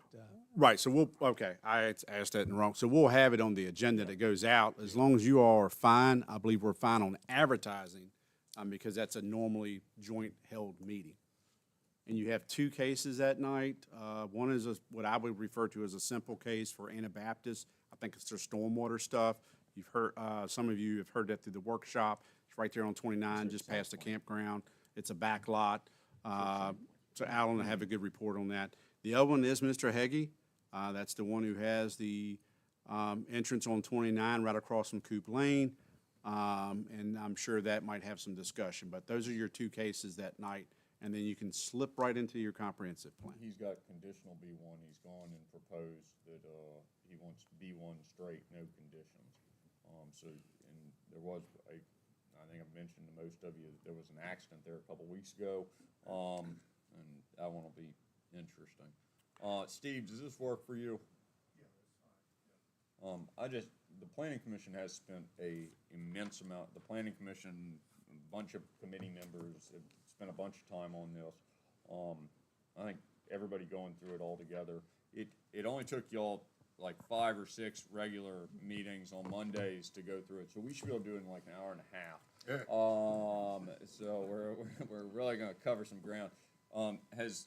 Right, so I asked that in wrong. So we'll have it on the agenda that goes out. As long as you all are fine, I believe we're fine on advertising, because that's a normally joint held meeting. And you have two cases that night. One is what I would refer to as a simple case for Anabaptists. I think it's their stormwater stuff. You've heard, some of you have heard that through the workshop. It's right there on 29, just past the campground. It's a back lot. So Alan will have a good report on that. The other one is Mr. Heggie. That's the one who has the entrance on 29 right across from Coop Lane. And I'm sure that might have some discussion. But those are your two cases that night. And then you can slip right into your comprehensive plan. He's got conditional B1, he's gone and proposed that, he wants B1 straight, no conditions. And there was I think I've mentioned to most of you, there was an accident there a couple weeks ago, and that one will be interesting. Steve, does this work for you? Yeah, that's fine. the planning commission has spent a immense amount, the planning commission, a bunch of committee members have spent a bunch of time on this. I think everybody going through it all together, it only took y'all like 5 or 6 regular meetings on Mondays to go through it, so we should be able to do it in like an hour and a half. Yeah. So we're really gonna cover some ground. Has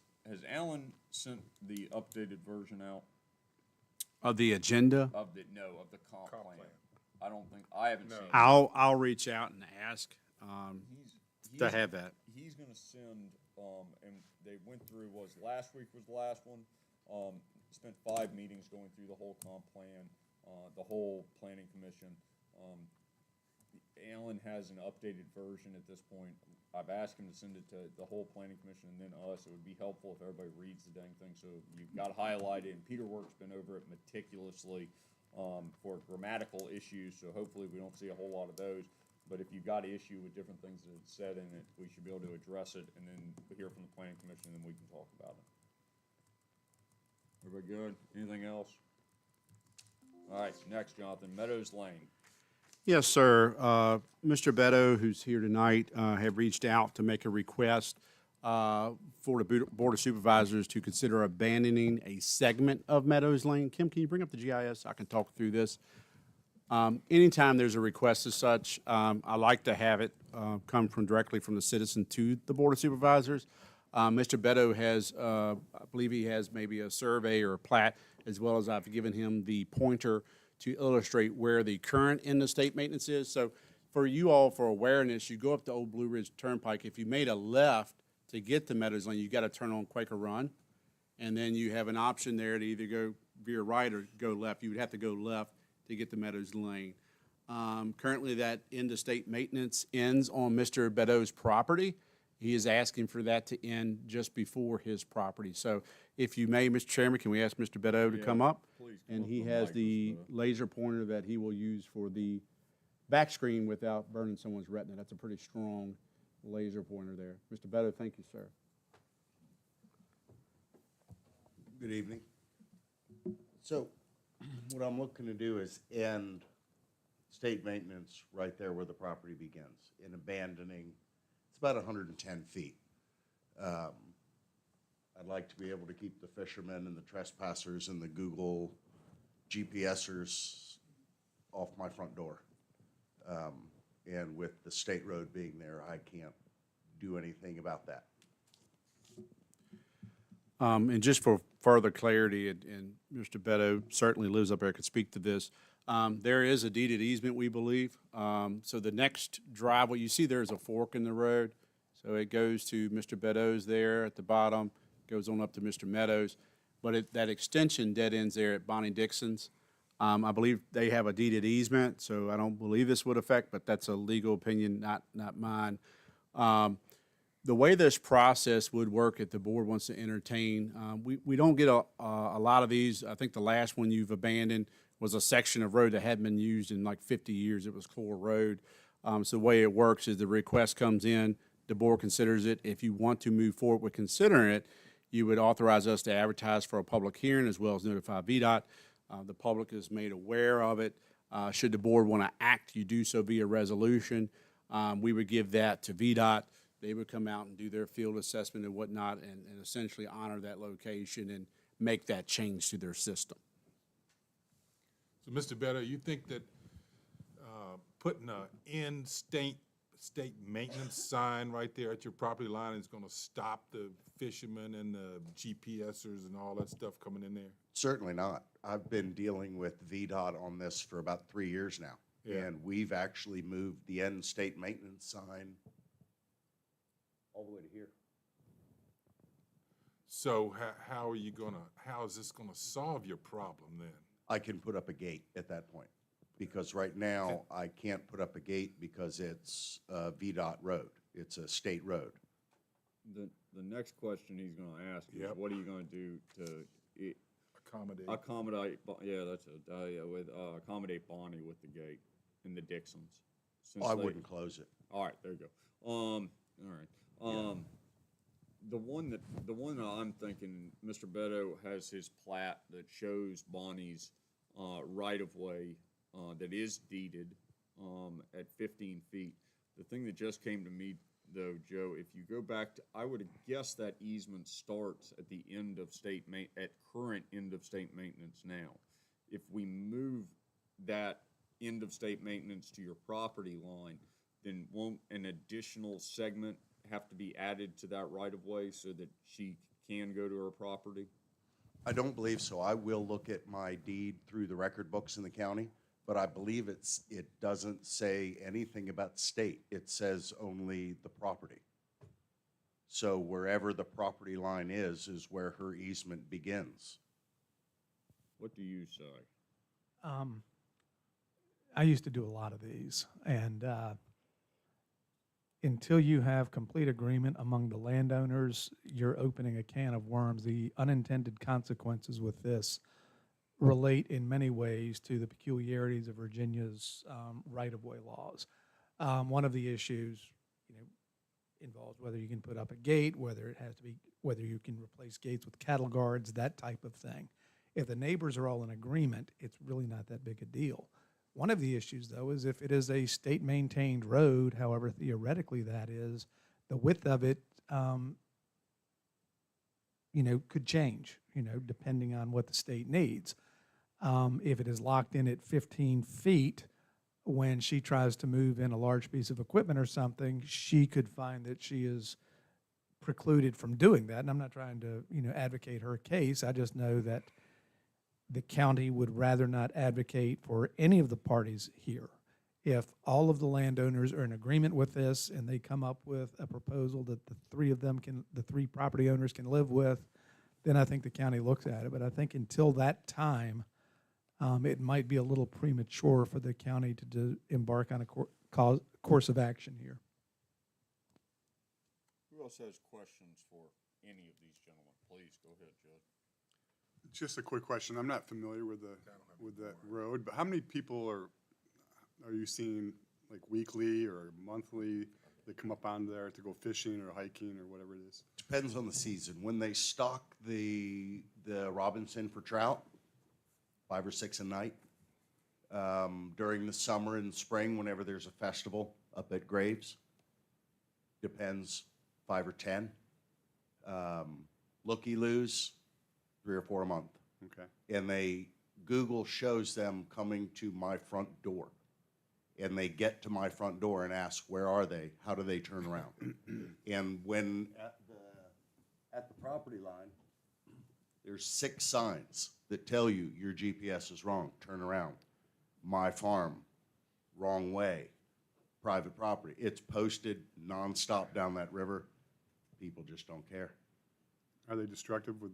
Alan sent the updated version out Of the agenda, of the comp Comp plan? plan. I don't think, I haven't seen it. I'll reach out and ask, to He's- have that. He's gonna send, and they went through, last week was the last one, spent 5 meetings going through the whole comp plan, the whole planning commission. Alan has an updated version at this point. I've asked him to send it to the whole planning commission and then us. It would be helpful if everybody reads the dang thing, so you've got highlighted, and Peter Work's been over it meticulously, for grammatical issues, so hopefully we don't see a whole lot of those. But if you've got an issue with different things that it's said in it, we should be able to address it, and then hear from the planning commission, and then we can talk about it. Everybody good? Anything else? All right, next, Jonathan, Meadows Lane. Yes, sir. Mr. Beto, who's here tonight, have reached out to make a request for the Board of Supervisors to consider abandoning a segment of Meadows Lane. Kim, can you bring up the GIS? I can talk through this. Anytime there's a request as such, I like to have it come directly from the citizen to the Board of Supervisors. Mr. Beto has, I believe he has maybe a survey or a plat, as well as I've given him the pointer to illustrate where the current end-of-state maintenance is. So for you all, for awareness, you go up the old Blue Ridge Turnpike. If you made a left to get to Meadows Lane, you got to turn on Quaker Run. And then you have an option there to either go veer right or go left. You would have to go left to get to Meadows Lane. Currently, that end-of-state maintenance ends on Mr. Beto's property. He is asking for that to end just before his property. So if you may, Mr. Chairman, can we ask Mr. Beto to come up? Please come And up he to the has mic, the Mr. Beto. laser pointer that he will use for the back screen without burning someone's retina. That's a pretty strong laser pointer there. Mr. Beto, thank you, sir. Good evening. So what I'm looking to do is end state maintenance right there where the property begins, in abandoning, it's about 110 feet. I'd like to be able to keep the fishermen and the trespassers and the Google GPSers off my front door. And with the state road being there, I can't do anything about that. And just for further clarity, and Mr. Beto certainly lives up there, could speak to this. There is a deeded easement, we believe. So the next driveway, you see there's a fork in the road. So it goes to Mr. Beto's there at the bottom, goes on up to Mr. Meadows. But that extension dead ends there at Bonnie Dixon's. I believe they have a deeded easement, so I don't believe this would affect, but that's a legal opinion, not mine. The way this process would work if the board wants to entertain, we don't get a lot of these. I think the last one you've abandoned was a section of road that hadn't been used in like 50 years. It was Clore Road. So the way it works is the request comes in, the board considers it. If you want to move forward with considering it, you would authorize us to advertise for a public hearing as well as notify VDOT. The public is made aware of it. Should the board want to act, you do so via resolution. We would give that to VDOT. They would come out and do their field assessment and whatnot and essentially honor that location and make that change to their system. So, Mr. Beto, you think that putting a state maintenance sign right there at your property line is going to stop the fishermen and the GPSers and all that stuff coming in there? Certainly not. I've been dealing with VDOT on this for about 3 years now. Yeah. And we've actually moved the end state maintenance sign all the way to here. So how is this gonna solve your problem then? I can put up a gate at that point, because right now I can't put up a gate because it's a VDOT road. It's a state road. The next question he's gonna ask is, Yep. what are you gonna do to Accommodate. accommodate, accommodate Bonnie with the gate and the Dixons? Since I they- wouldn't close it. All right, there you go. All right. The one that I'm thinking, Mr. Beto has his plat that shows Bonnie's right of way that is deeded, at 15 feet. The thing that just came to me, though, Joe, if you go back to, I would guess that easement starts at the end of at current end of state maintenance now. If we move that end of state maintenance to your property line, then won't an additional segment have to be added to that right-of-way so that she can go to her property? I don't believe so. I will look at my deed through the record books in the county, but I believe it doesn't say anything about state. It says only the property. So wherever the property line is where her easement begins. What do you say? I used to do a lot of these, and until you have complete agreement among the landowners, you're opening a can of worms. The unintended consequences with this relate in many ways to the peculiarities of Virginia's right-of-way laws. One of the issues, involves whether you can put up a gate, whether you can replace gates with cattle guards, that type of thing. If the neighbors are all in agreement, it's really not that big a deal. One of the issues, though, is if it is a state-maintained road, however theoretically that is, the width of it, could change, depending on what the state needs. If it is locked in at 15 feet, when she tries to move in a large piece of equipment or something, she could find that she is precluded from doing that. And I'm not trying to, advocate her case. I just know that the county would rather not advocate for any of the parties here. If all of the landowners are in agreement with this and they come up with a proposal that the three property owners can live with, then I think the county looks at it. But I think until that time, it might be a little premature for the county to embark on a course of action here. Who else has questions for any of these gentlemen? Please, go ahead, Judge. Just a quick question. I'm not familiar with that road, but how many people are you seeing, like, weekly or monthly that come up on there to go fishing or hiking or whatever it is? Depends on the season. When they stock the Robinson for trout, 5 or 6 a night. During the summer and spring, whenever there's a festival up at Graves, depends, 5 or 10. Looky-loos, 3 or 4 a month. Okay. And Google shows them coming to my front door. And they get to my front door and ask, where are they? How do they turn around? And when at the property line, there's 6 signs that tell you your GPS is wrong. Turn around. My farm, wrong way. Private property. It's posted nonstop down that river. People just don't care. Are they destructive with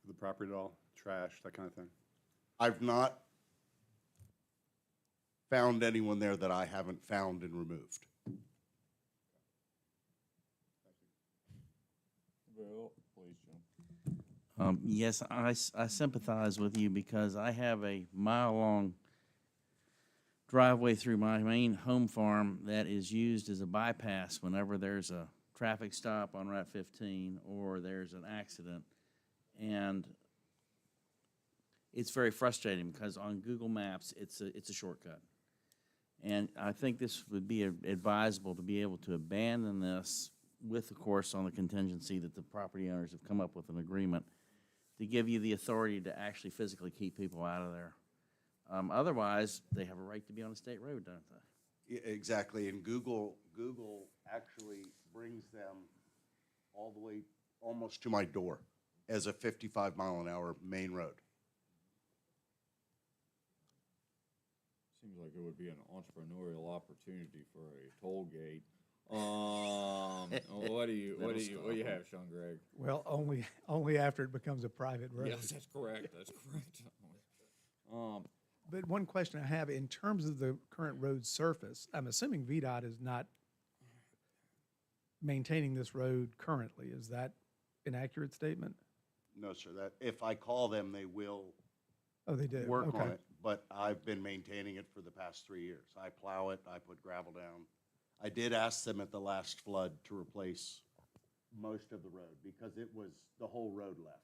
the property at all? Trash, that kind of thing? I've not found anyone there that I haven't found and removed. Well, please, Jim. Yes, I sympathize with you because I have a mile-long driveway through my main home farm that is used as a bypass whenever there's a traffic stop on Route 15 or there's an accident. And it's very frustrating because on Google Maps, it's a shortcut. And I think this would be advisable to be able to abandon this with, of course, on the contingency that the property owners have come up with an agreement to give you the authority to actually physically keep people out of there. Otherwise, they have a right to be on a state road, don't they? Exactly, and Google actually brings them all the way almost to my door as a 55-mile-an-hour main road. Seems like it would be an entrepreneurial opportunity for a toll gate. What do you have, Sean Gregg? Well, only after it becomes a private road. Yes, that's correct. That's correct. But one question I have, in terms of the current road surface, I'm assuming VDOT is not maintaining this road currently. Is that an accurate statement? No, sir, that, if I call them, they will Oh, they do? work on Okay. it, but I've been maintaining it for the past 3 years. I plow it, I put gravel down. I did ask them at the last flood to replace most of the road because it was the whole road left.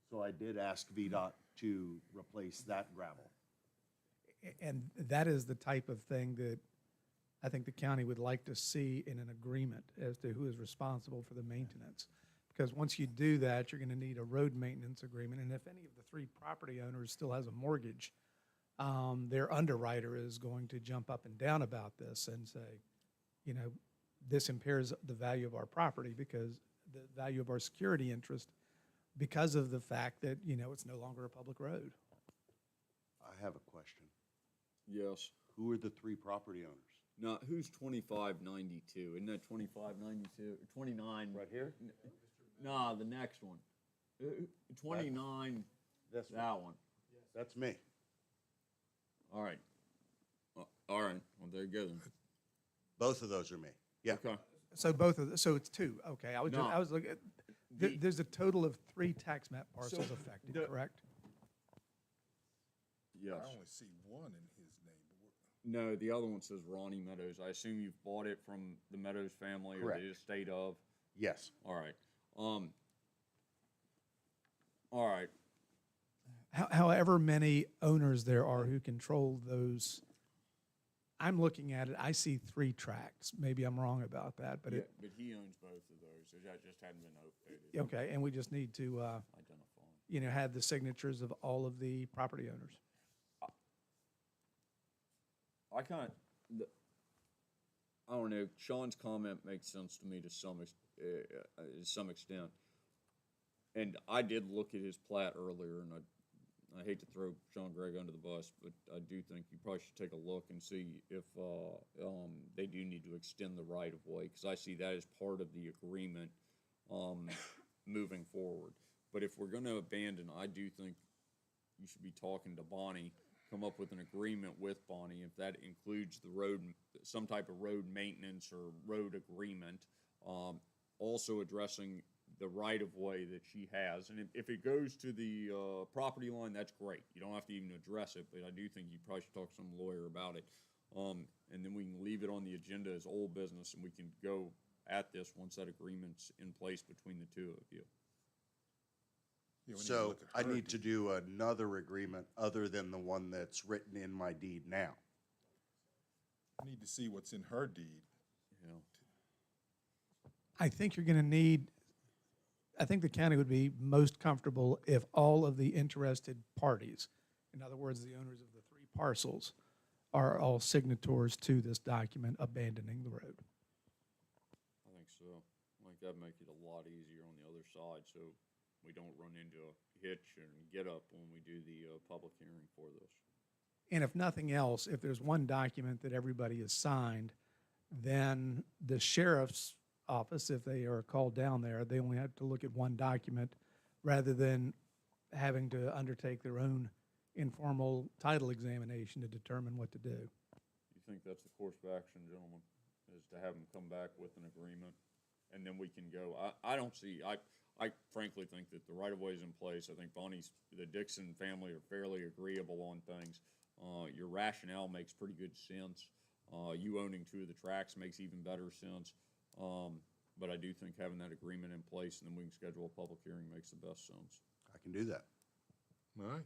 So I did ask VDOT to replace that gravel. And that is the type of thing that I think the county would like to see in an agreement as to who is responsible for the maintenance. Because once you do that, you're gonna need a road maintenance agreement, and if any of the three property owners still has a mortgage, their underwriter is going to jump up and down about this and say, you know, this impairs the value of our property because the value of our security interest because of the fact that, you know, it's no longer a public road. I have a question. Yes. Who are the three property owners? Now, who's 2592? Isn't that 2592? 29? Right here? Nah, the next one. 29, That's that one. That's me. All right. All right. Well, there you go then. Both of those are me. Yeah. Okay. So both of, so it's two, okay, I was just, No. I was looking at, there's a total of 3 tax map parcels So affected, the- correct? Yes. I only see one in his name. No, the other one says Ronnie Meadows. I assume you've bought it from the Meadows family or Correct. the estate of? Yes. All right. All right. However many owners there are who control those, I'm looking at it, I see 3 tracks. Maybe I'm wrong about that, but it, But he owns both of those. That just hadn't been updated. okay, and we just need to, Identify. you know, have the signatures of all of the property owners. I kind of, I don't know, Sean's comment makes sense to me to some extent. And I did look at his plat earlier, and I hate to throw Sean Gregg under the bus, but I do think you probably should take a look and see if they do need to extend the right-of-way, because I see that as part of the agreement moving forward. But if we're going to abandon, I do think you should be talking to Bonnie, come up with an agreement with Bonnie, if that includes the road, some type of road maintenance or road agreement, also addressing the right-of-way that she has. And if it goes to the property line, that's great. You don't have to even address it, but I do think you probably should talk to some lawyer about it. And then we can leave it on the agenda as old business, and we can go at this once that agreement's in place between the two of you. Yeah, we need to So look at I her need to deed. do another agreement other than the one that's written in my deed now. We need to see what's in her deed. You know? I think you're gonna need, I think the county would be most comfortable if all of the interested parties, in other words, the owners of the 3 parcels, are all signatories to this document abandoning the road. I think so. I think that'd make it a lot easier on the other side, so we don't run into a hitch and get up when we do the public hearing for this. And if nothing else, if there's one document that everybody has signed, then the sheriff's office, if they are called down there, they only have to look at one document rather than having to undertake their own informal title examination to determine what to do. You think that's the course of action, gentlemen, is to have them come back with an agreement, and then we can go, I don't see, I frankly think that the right-of-way is in place. I think the Dixon family are fairly agreeable on things. Your rationale makes pretty good sense. You owning 2 of the tracks makes even better sense. But I do think having that agreement in place and then we can schedule a public hearing makes the best sense. I can do that. All right.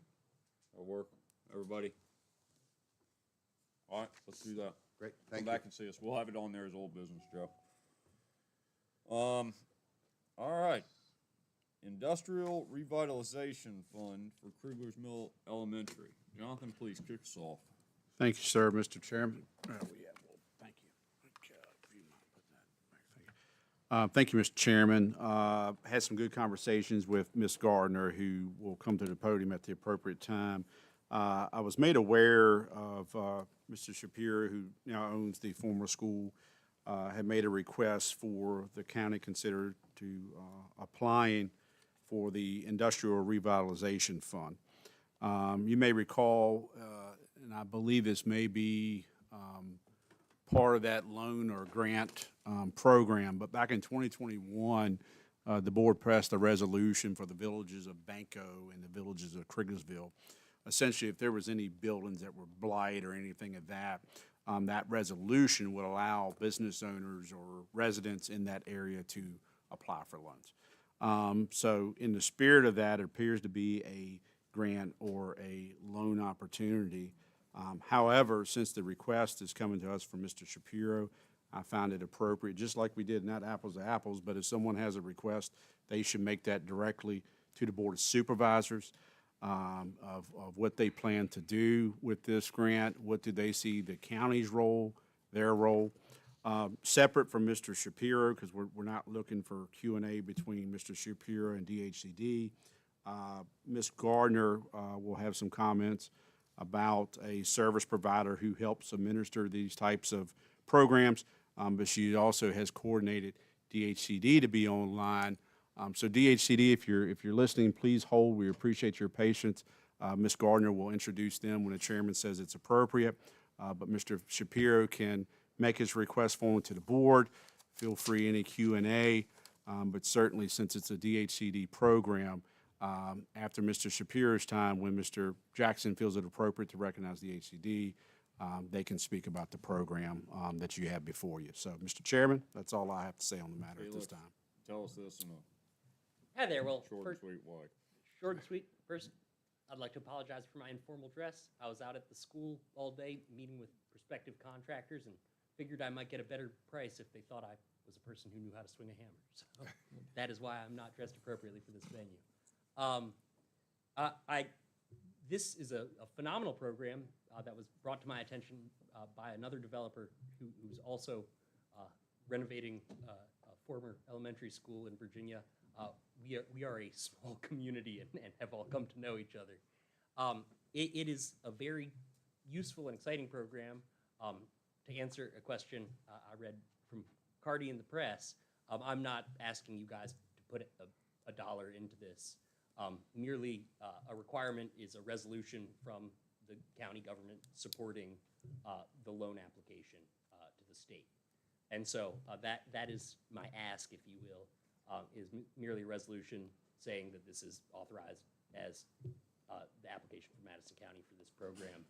That'll work, everybody? All right, let's do that. Great, Come thank you. back and see us. We'll have it on there as old business, Joe. All right. Industrial Revitalization Fund for Krugler's Mill Elementary. Jonathan, please kick us off. Thank you, sir, Mr. Chairman. Thank you. Thank you, Mr. Chairman. Had some good conversations with Ms. Gardner, who will come to the podium at the appropriate time. I was made aware of Mr. Shapiro, who now owns the former school, had made a request for the county consider to applying for the Industrial Revitalization Fund. You may recall, and I believe this may be part of that loan or grant program, but back in 2021, the board passed a resolution for the villages of Banco and the villages of Kriglersville. Essentially, if there was any buildings that were blight or anything of that, that resolution would allow business owners or residents in that area to apply for loans. So in the spirit of that, it appears to be a grant or a loan opportunity. However, since the request is coming to us from Mr. Shapiro, I found it appropriate, just like we did, not apples to apples, but if someone has a request, they should make that directly to the Board of Supervisors of what they plan to do with this grant, what do they see the county's role, their role. Separate from Mr. Shapiro, because we're not looking for Q&A between Mr. Shapiro and DHCD. Ms. Gardner will have some comments about a service provider who helps administer these types of programs, but she also has coordinated DHCD to be online. So DHCD, if you're listening, please hold. We appreciate your patience. Ms. Gardner will introduce them when the chairman says it's appropriate, but Mr. Shapiro can make his request forward to the board. Feel free any Q&A, but certainly since it's a DHCD program, after Mr. Shapiro's time, when Mr. Jackson feels it appropriate to recognize the HCD, they can speak about the program that you have before you. So, Mr. Chairman, that's all I have to say on the matter at this time. Tell us this in a Hi there. Well, short and sweet way. short and sweet. First, I'd like to apologize for my informal dress. I was out at the school all day meeting with prospective contractors and figured I might get a better price if they thought I was a person who knew how to swing a hammer. So that is why I'm not dressed appropriately for this venue. This is a phenomenal program that was brought to my attention by another developer who's also renovating a former elementary school in Virginia. We are a small community and have all come to know each other. It is a very useful and exciting program. To answer a question I read from Cardi in the press, I'm not asking you guys to put a dollar into this. Merely a requirement is a resolution from the county government supporting the loan application to the state. And so that is my ask, if you will, is merely a resolution saying that this is authorized as the application for Madison County for this program.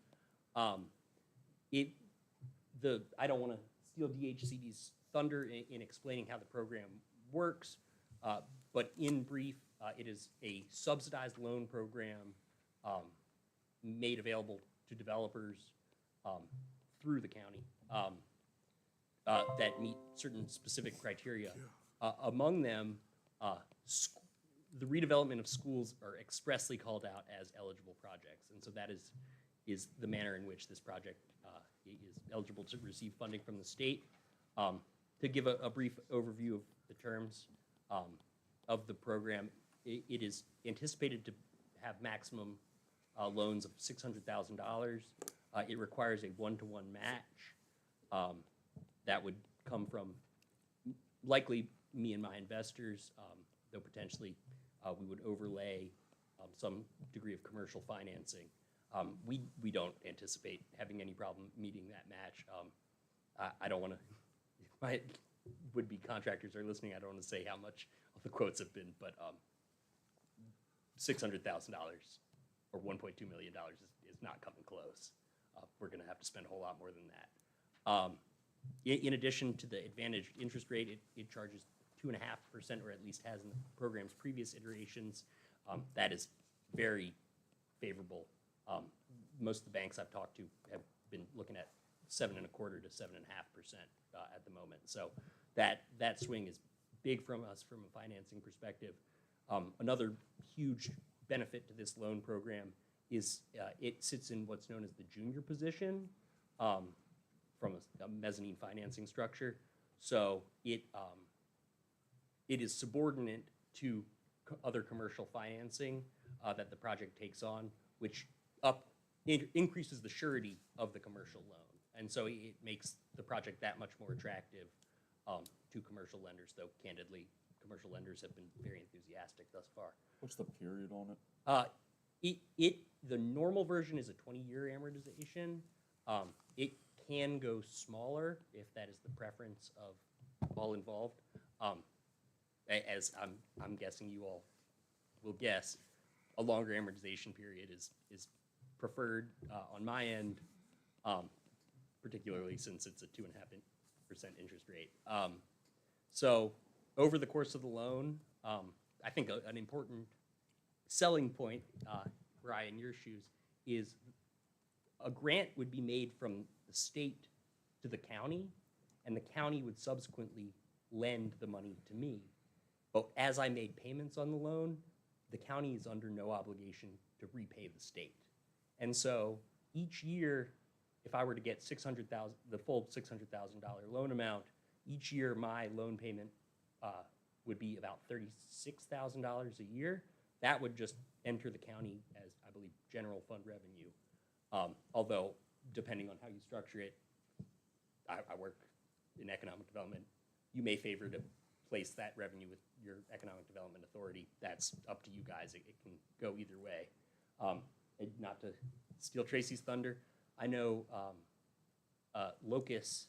I don't want to steal DHCD's thunder in explaining how the program works, but in brief, it is a subsidized loan program made available to developers through the county that meet certain specific criteria. Among them, the redevelopment of schools are expressly called out as eligible projects, and so that is the manner in which this project is eligible to receive funding from the state. To give a brief overview of the terms of the program, it is anticipated to have maximum loans of $600,000. It requires a one-to-one match that would come from likely me and my investors, though potentially we would overlay some degree of commercial financing. We don't anticipate having any problem meeting that match. I don't want to, if my would-be contractors are listening, I don't want to say how much all the quotes have been, but $600,000 or $1.2 million is not coming close. We're going to have to spend a whole lot more than that. In addition to the advantaged interest rate, it charges 2.5%, or at least has in the program's previous iterations. That is very favorable. Most of the banks I've talked to have been looking at 7.25% to 7.5% at the moment. So that swing is big from us from a financing perspective. Another huge benefit to this loan program is it sits in what's known as the junior position from a mezzanine financing structure. So it is subordinate to other commercial financing that the project takes on, which increases the surety of the commercial loan. And so it makes the project that much more attractive to commercial lenders, though candidly, commercial lenders have been very enthusiastic thus far. What's the period on it? The normal version is a 20-year amortization. It can go smaller if that is the preference of all involved. As I'm guessing you all will guess, a longer amortization period is preferred on my end, particularly since it's a 2.5% interest rate. So over the course of the loan, I think an important selling point, Ryan, in your shoes, is a grant would be made from the state to the county, and the county would subsequently lend the money to me. But as I made payments on the loan, the county is under no obligation to repay the state. And so each year, if I were to get the full $600,000 loan amount, each year my loan payment would be about $36,000 a year. That would just enter the county as, I believe, general fund revenue. Although, depending on how you structure it, I work in economic development. You may favor to place that revenue with your economic development authority. That's up to you guys. It can go either way. And not to steal Tracy's thunder, I know Locus,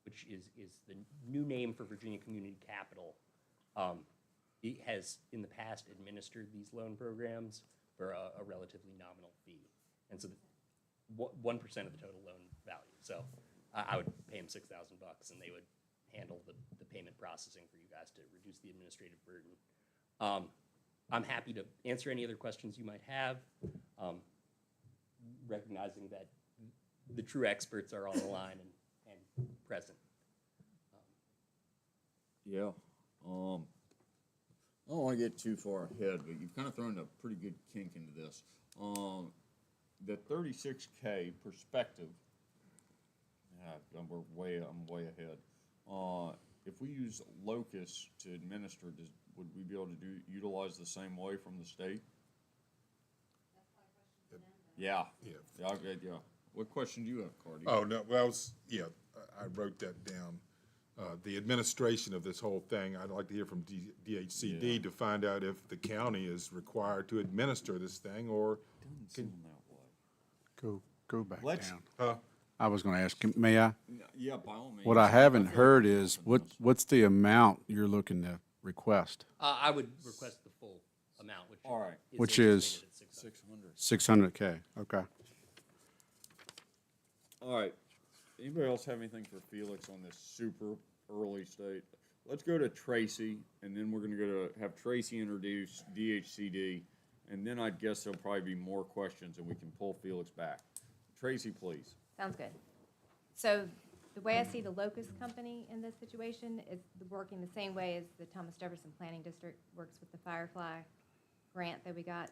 which is the new name for Virginia Community Capital, it has in the past administered these loan programs for a relatively nominal fee. And so 1% of the total loan value. So I would pay them $6,000 and they would handle the payment processing for you guys to reduce the administrative burden. I'm happy to answer any other questions you might have, recognizing that the true experts are on the line and present. Yeah. I don't want to get too far ahead, but you've kind of thrown a pretty good kink into this. The 36K perspective, I'm way ahead. If we use Locus to administer, would we be able to utilize the same way from the state? Yeah. Yeah. What question do you have, Cardi? Oh, no, well, I wrote that down. The administration of this whole thing, I'd like to hear from DHCD to find out if the county is required to administer this thing, or Doesn't seem that way. Go back Let's- down. I was gonna ask, may I? Yeah, by all means. What I haven't feel heard like is, we're doing this. what's the amount you're looking to request? I would request the full amount, All right. Which is anticipated at 600. 600. $600K, okay. All right. Anybody else have anything for Felix on this super early state? Let's go to Tracy, and then we're gonna have Tracy introduce DHCD, and then I guess there'll probably be more questions, and we can pull Felix back. Tracy, please. Sounds good. So the way I see the Locust Company in this situation is working the same way as the Thomas Jefferson Planning District works with the Firefly grant that we got.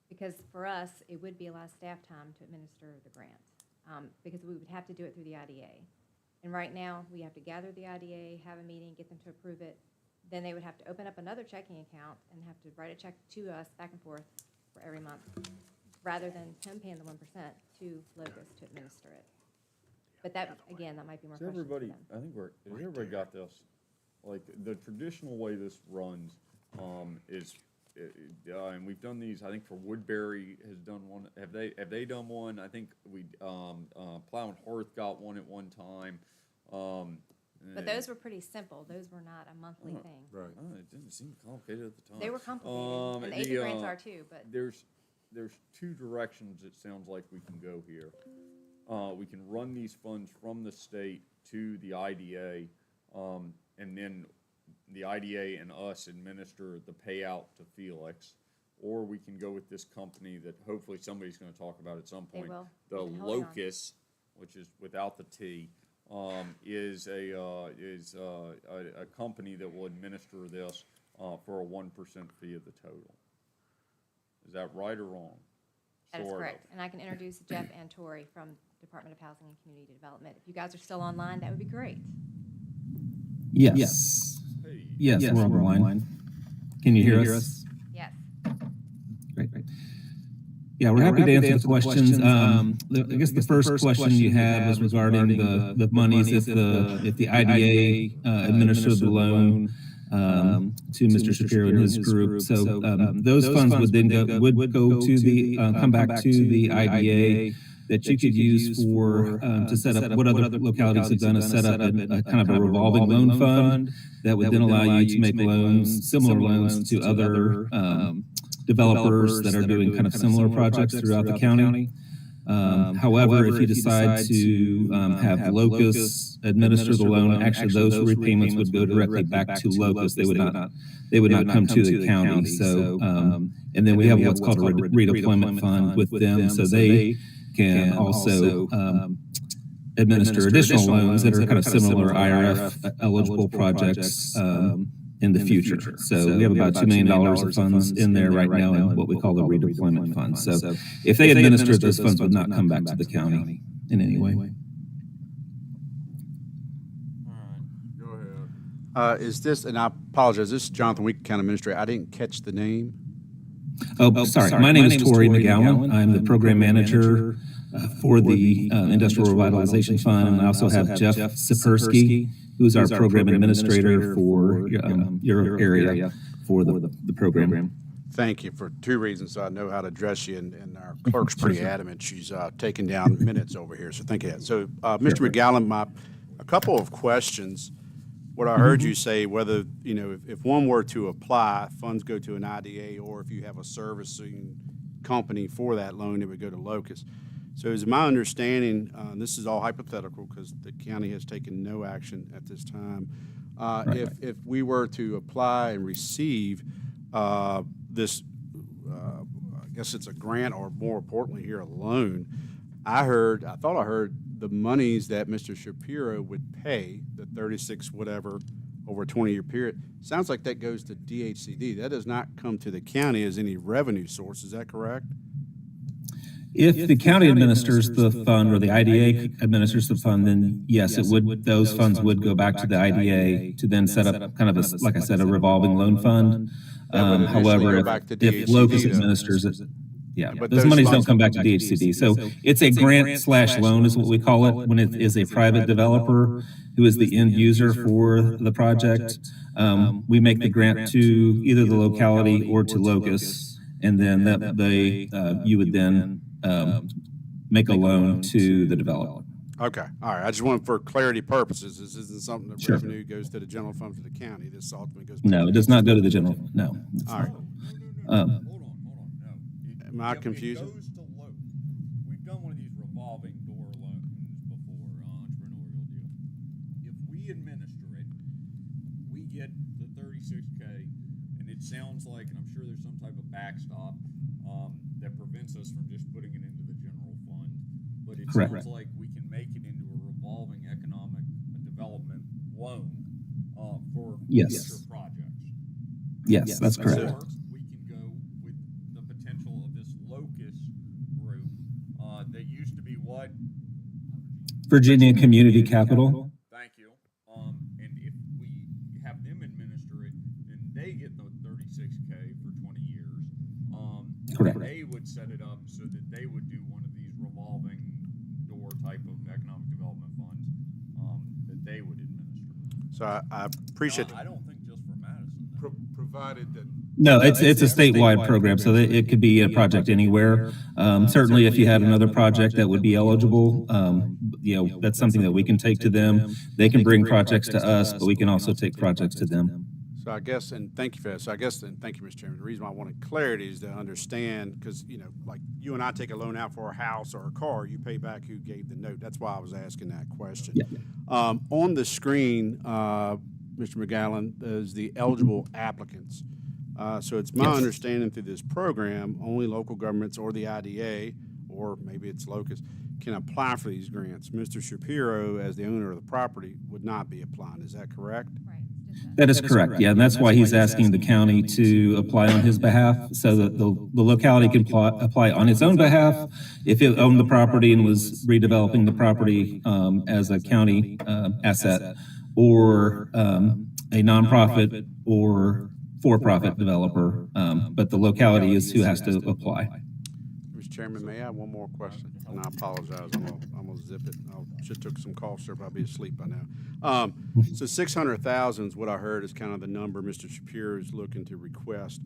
Because for us, it would be a lot of staff time to administer the grant, because we would have to do it through the IDA. And right now, we have to gather the IDA, have a meeting, get them to approve it. Then they would have to open up another checking account and have to write a check to us back and forth for every month, rather than him paying the 1% to Locust to administer it. But that, again, that might be more Has questions for everybody, them. I think has everybody got this? Like, the traditional way this runs, is, and we've done these, I think for Woodbury has done one, have they done one? I think Plow and Hearth got one at one time. But those were pretty simple. Those were not a monthly thing. Right. Oh, it didn't seem complicated at the time. They were complicated, and the AP grants are too, but There's two directions it sounds like we can go here. We can run these funds from the state to the IDA, and then the IDA and us administer the payout to Felix. Or we can go with this company that hopefully somebody's gonna talk about at some They point. will. The We've been holding on. Locus, which is without the T, is a company that will administer this for a 1% fee of the total. Is that right or wrong? that is Sort of. correct. And I can introduce Jeff and Tori from Department of Housing and Community Development. If you guys are still online, that would be great. Yes. Hey. Yes, we're online. Can you hear us? Yes. Great. Yeah, we're happy to answer the questions. I guess the first question you had was regarding the monies if the IDA administered the loan to Mr. Shapiro and his group. So those funds would then go to the come back to the IDA that you could use for to set up what other localities have done is set up a kind of a revolving loan fund that would then allow you to make loans, similar loans to other developers that are doing kind of similar projects throughout the county. However, if you decide to have Locus administer the loan, actually those repayments would go directly back to Locus. They would not come to the county. So, and then we have what's called a redeployment fund with them. So they can also administer additional loans that are kind of similar IRF eligible projects in the future. So we have about $2 million of funds in there right now in what we call the redeployment fund. So if they administer it, those funds would not come back to the county in any way. Is this, and I apologize, this is Jonathan Week, County Administrator. I didn't catch the name. Oh, sorry. My name is Tori McGowan. I'm the program manager for the Industrial Revitalization Fund, and I also have Jeff Sipersky, who's our program administrator for your area for the program. Thank you for two reasons. I know how to address you, and our clerk's pretty adamant. She's taking down minutes over here, so thank you. So, Mr. McGowan, a couple of questions. What I heard you say, whether, you know, if one were to apply, funds go to an IDA, or if you have a servicing company for that loan, it would go to Locust. So is my understanding, this is all hypothetical because the county has taken no action at this time. If we were to apply and receive this, I guess it's a grant, or more importantly here, a loan, I thought I heard the monies that Mr. Shapiro would pay, the 36 whatever, over a 20-year period, sounds like that goes to DHCD. That does not come to the county as any revenue source. Is that correct? If the county administers the fund or the IDA administers the fund, then yes, it would. Those funds would go back to the IDA to then set up kind of a, like I said, a revolving loan fund. However, if Locust administers it, yeah, but those monies don't come back to DHCD. So it's a grant/loan is what we call it when it is a private developer who is the end user for the project. We make the grant to either the locality or to Locust, and then you would then make a loan to the developer. Okay, all right. I just want, for clarity purposes, this isn't something that revenue goes to the general fund for the county. This ultimately goes. No, it does not go to the general. No. All right. Am I confusing? We've done one of these revolving door loans before, entrepreneurial deal. If we administer it, we get the 36K, and it sounds like, and I'm sure there's some type of backstop that prevents us from just putting it into the general fund. But it sounds like we can make it into a revolving economic development loan for future projects. Yes, that's correct. Or we can go with the potential of this Locust group that used to be what? Virginia Community Capital. Thank you. And if we have them administer it, then they get the 36K for 20 years. Correct. They would set it up so that they would do one of these revolving door type of economic development funds that they would administer. So I appreciate. I don't think just for Madison. Provided that. No, it's a statewide program, so it could be a project anywhere. Certainly, if you had another project that would be eligible, that's something that we can take to them. They can bring projects to us, but we can also take projects to them. So I guess, and thank you for that. So I guess, and thank you, Mr. Chairman. The reason why I wanted clarity is to understand, because, like you and I take a loan out for a house or a car, you pay back who gave the note. That's why I was asking that question. Yeah. On the screen, Mr. McGowan, is the eligible applicants. So it's my understanding through this program, only local governments or the IDA, or maybe it's Locust, can apply for these grants. Mr. Shapiro, as the owner of the property, would not be applying. Is that correct? Right. That is correct, yeah, and that's why he's asking the county to apply on his behalf, so that the locality can apply on its own behalf if it owned the property and was redeveloping the property as a county asset, or a nonprofit or for-profit developer, but the locality is who has to apply. Mr. Chairman, may I have one more question? And I apologize, I'm gonna zip it. I should took some cough syrup, I'll be asleep by now. So 600,000 is what I heard is kind of the number Mr. Shapiro is looking to request.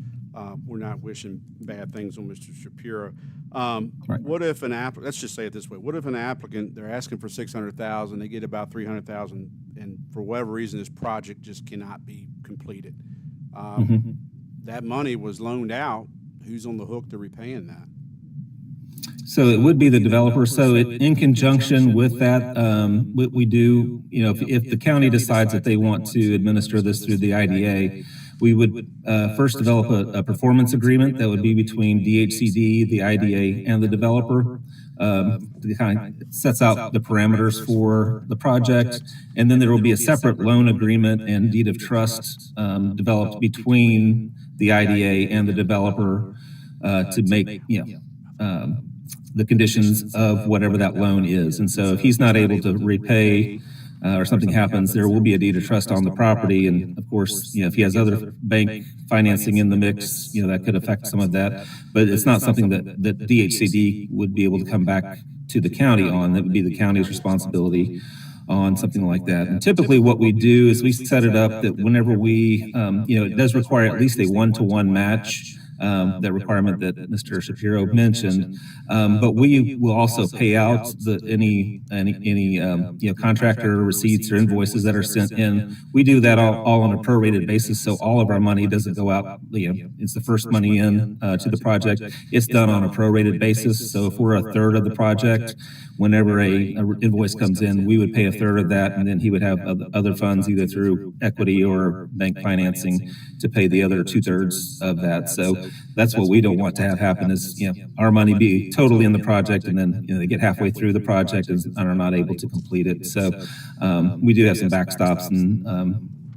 We're not wishing bad things on Mr. Shapiro. What if let's just say it this way, what if an applicant, they're asking for 600,000, they get about 300,000, and for whatever reason, this project just cannot be completed? That money was loaned out, who's on the hook to repaying that? So it would be the developer. So in conjunction with that, we do, if the county decides that they want to administer this through the IDA, we would first develop a performance agreement that would be between DHCD, the IDA, and the developer. It kind of sets out the parameters for the project, and then there will be a separate loan agreement and deed of trust developed between the IDA and the developer to make the conditions of whatever that loan is. And so if he's not able to repay or something happens, there will be a deed of trust on the property. And of course, if he has other bank financing in the mix, that could affect some of that. But it's not something that DHCD would be able to come back to the county on. That would be the county's responsibility on something like that. And typically what we do is we set it up that whenever we, it does require at least a one-to-one match, that requirement that Mr. Shapiro mentioned. But we will also pay out any contractor receipts or invoices that are sent in. We do that all on a prorated basis, so all of our money doesn't go out. It's the first money in to the project. It's done on a prorated basis. So if we're a third of the project, whenever a invoice comes in, we would pay a third of that, and then he would have other funds either through equity or bank financing to pay the other 2/3 of that. So that's what we don't want to have happen is, our money be totally in the project, and then they get halfway through the project and are not able to complete it. So we do have some backstops and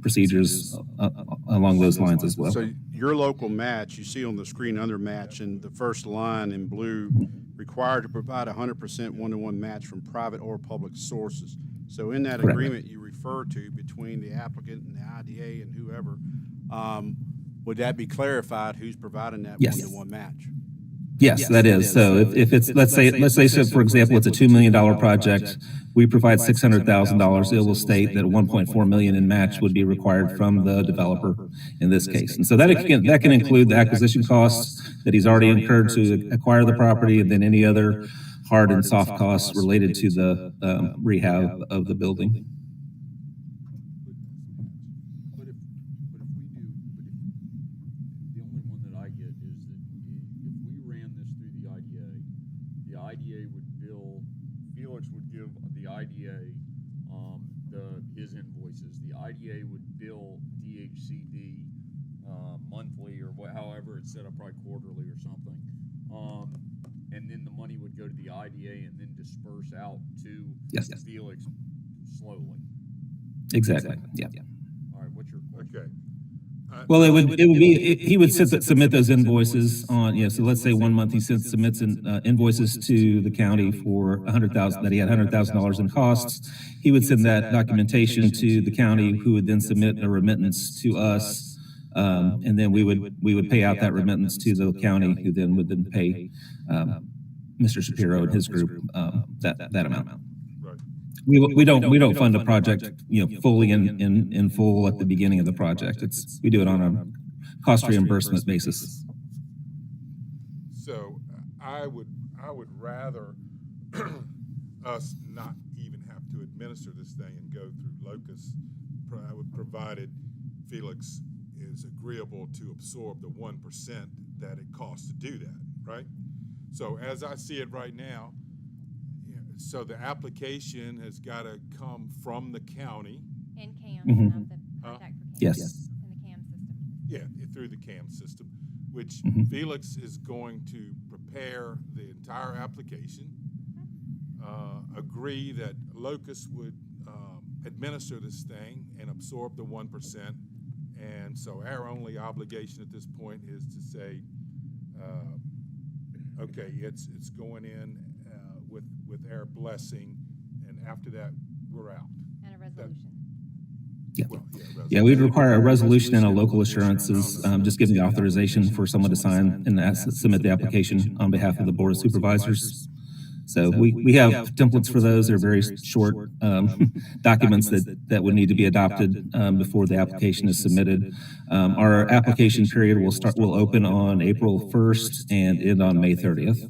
procedures along those lines as well. So your local match, you see on the screen under match, and the first line in blue, required to provide 100% one-to-one match from private or public sources. So in that agreement you refer to between the applicant and the IDA and whoever, would that be clarified who's providing that one-to-one match? Yes, that is. So if it's, let's say, for example, it's a $2 million project, we provide $600,000, it will state that $1.4 million in match would be required from the developer in this case. And so that can include the acquisition costs that he's already incurred to acquire the property, and then any other hard and soft costs related to the rehab of the building. IDA would bill, Felix would give the IDA his invoices. The IDA would bill DHCD monthly or however it's set up, probably quarterly or something. And then the money would go to the IDA and then disperse out to Felix slowly. Exactly. Yeah. All right, what's your question? Okay. Well, it would be, he would submit those invoices on, so let's say 1 month he submits invoices to the county for $100,000, that he had $100,000 in costs. He would send that documentation to the county, who would then submit a remittance to us. And then we would pay out that remittance to the county, who then would pay Mr. Shapiro and his group that amount. We don't fund a project, fully in full at the beginning of the project. We do it on a cost reimbursement basis. So I would rather us not even have to administer this thing and go through Locust, provided Felix is agreeable to absorb the 1% that it costs to do that, right? So as I see it right now, so the application has got to come from the county. And CAM, the contact for CAM. Yes. In the CAM system. Yeah, through the CAM system, which Felix is going to prepare the entire application, agree that Locust would administer this thing and absorb the 1%. And so our only obligation at this point is to say, okay, it's going in with our blessing, and after that, we're out. And a resolution. Yeah, we'd require a resolution and a local assurances, just giving the authorization for someone to sign and submit the application on behalf of the Board of Supervisors. So we have templates for those. They're very short documents that would need to be adopted before the application is submitted. Our application period will open on April 1st and end on May 30th.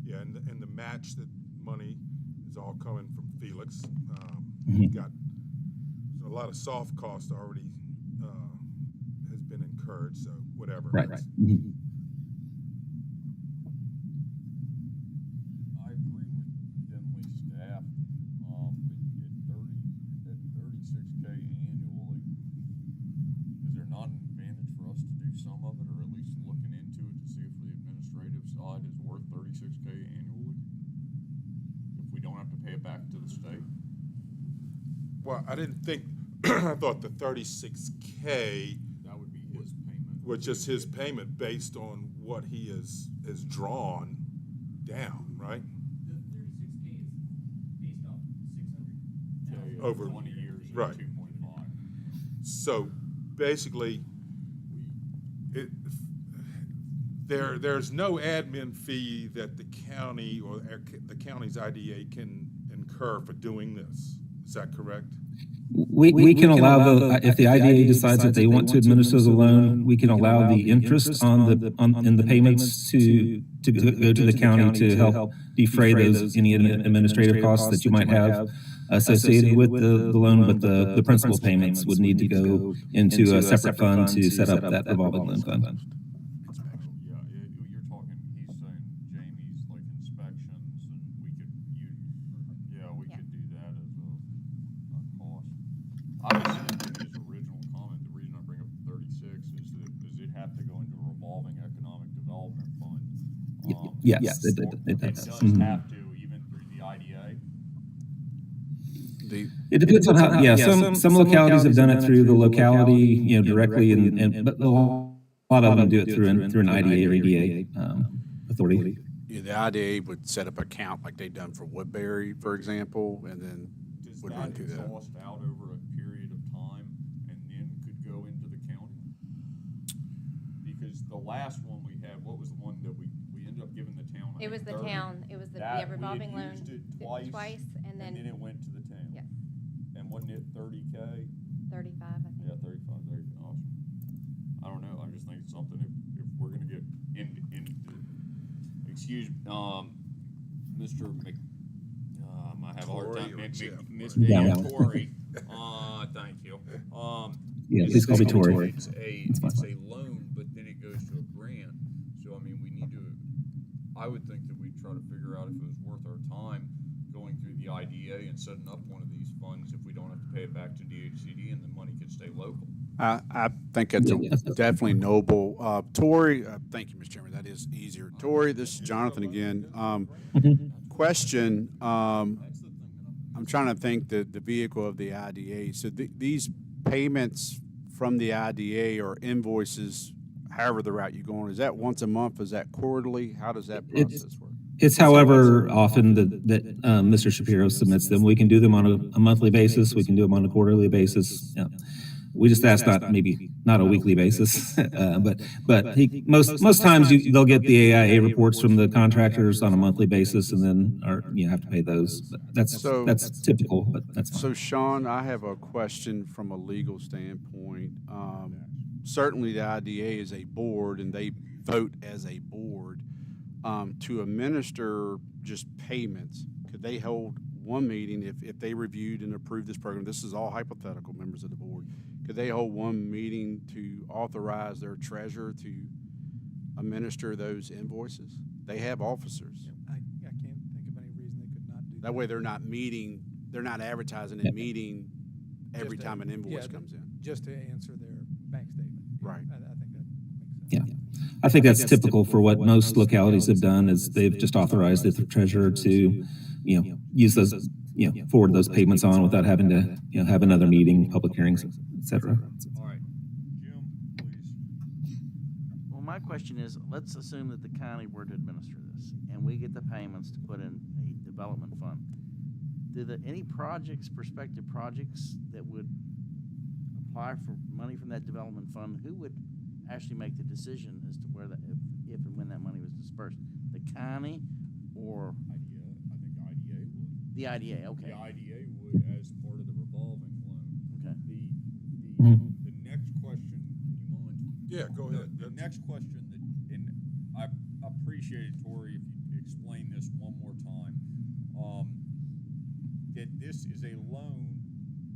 Yeah, and the match, that money is all coming from Felix. He's got a lot of soft costs already has been incurred, so whatever. Right. of it, or at least looking into it to see if the administrative side is worth $36K annually? If we don't have to pay it back to the state? Well, I didn't think, I thought the 36K That would be his payment. was just his payment based on what he has drawn down, right? The 36K is based off 600. Over 20 years, and right. 2.5. So basically, there's no admin fee that the county or the county's IDA can incur for doing this. Is that correct? We can allow if the IDA decides that they want to administer the loan, we can allow the interest in the payments to go to the county to help defray any administrative costs that you might have associated with the loan, but the principal payments would need to go into a separate fund to set up that revolving loan fund. Yeah, you're talking, he's saying Jamie's like inspections, and we could do that as a cost. I was thinking his original comment, the reason I bring up 36 is that, does it have to go into a revolving economic development fund? Yes, it does. It does have to, even through the IDA? It depends on how, some localities have done it through the locality, directly, but a lot of them do it through an IDA or EDA authority. Yeah, the IDA would set up an account like they've done for Woodbury, for example, and then Does would that run through that. exhaust out over a period of time and then could go into the county? Because the last one we had, what was the one that we ended up giving the town? I It was think, the 30? town, it was the That we had revolving loan. used it Twice, and and then then it went to the town. Yes. And wasn't it 30K? 35, I think. Yeah, 35, awesome. I don't know, I just think it's something, if we're gonna get into, excuse, Mr. I have a hard time, Mr. Corey, thank you. Yeah, please call me Tori. It's a loan, but then it goes to a grant, so I mean, we need to, I would think that we'd try to figure out if it was worth our time going through the IDA and setting up one of these funds if we don't have to pay it back to DHCD and the money could stay local. I think that's definitely noble. Tori, thank you, Mr. Chairman, that is easier. Tori, this is Jonathan again. Question, I'm trying to think the vehicle of the IDA. So these payments from the IDA or invoices, however the route you're going, is that once a month? Is that quarterly? How does that process work? It's however often that Mr. Shapiro submits them. We can do them on a monthly basis. We can do them on a quarterly basis. Yeah. We just ask not a weekly basis, but most times they'll get the AIA reports from the contractors on a monthly basis, and then you have to pay those. But that's typical, but that's fine. So Sean, I have a question from a legal standpoint. Certainly the IDA is a board, and they vote as a board. To administer just payments, could they hold one meeting if they reviewed and approved this program? This is all hypothetical, members of the board. Could they hold one meeting to authorize their treasurer to administer those invoices? They have officers. I can't think of any reason they could not do that. That way they're not meeting, they're not advertising and meeting every Just time an invoice yeah, comes in. Just to answer their bank statement. Right. I think that makes sense. Yeah, I think that's typical for what most localities have done is they've just authorized the treasurer to, use those, forward those payments on without having to, have another meeting, public hearings, et cetera. All right, Jim, please. Well, my question is, let's assume that the county were to administer this, and we get the payments to put in a development fund. Do any prospective projects that would apply for money from that development fund, who would actually make the decision as to where that, if and when that money was dispersed? The county or? IDA, I think IDA would. The IDA, okay. The IDA would as part of the revolving loan. Okay. The next question, you mind? Yeah, go ahead. The next question and I appreciate it, Tori, if you explain this one more time. That this is a loan,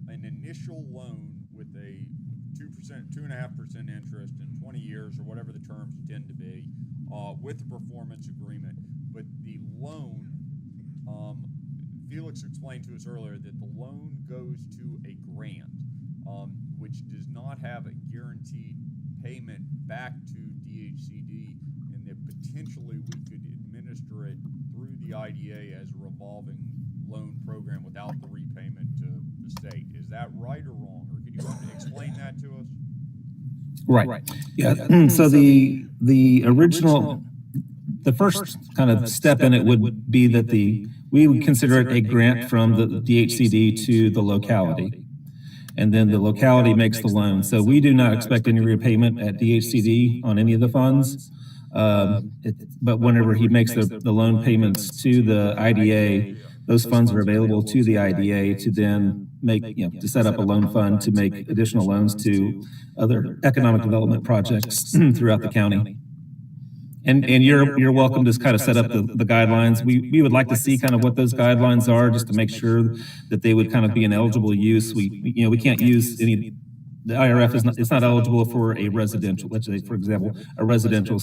an initial loan with a 2%, 2.5% interest in 20 years or whatever the terms tend to be, with a performance agreement. But the loan, Felix explained to us earlier that the loan goes to a grant, which does not have a guaranteed payment back to DHCD, and that potentially we could administer it through the IDA as a revolving loan program without the repayment to the state. Is that right or wrong? Or could you explain that to us? Right. Yeah. So the original, the first kind of step in it would be that we would consider it a grant from the DHCD to the locality. And then the locality makes the loan. So we do not expect any repayment at DHCD on any of the funds. But whenever he makes the loan payments to the IDA, those funds are available to the IDA to then make, to set up a loan fund to make additional loans to other economic development projects throughout the county. And you're welcome to kind of set up the guidelines. We would like to see kind of what those guidelines are, just to make sure that they would kind of be an eligible use. We can't use any. The IRF it's not eligible for a residential, let's say, for example, a residential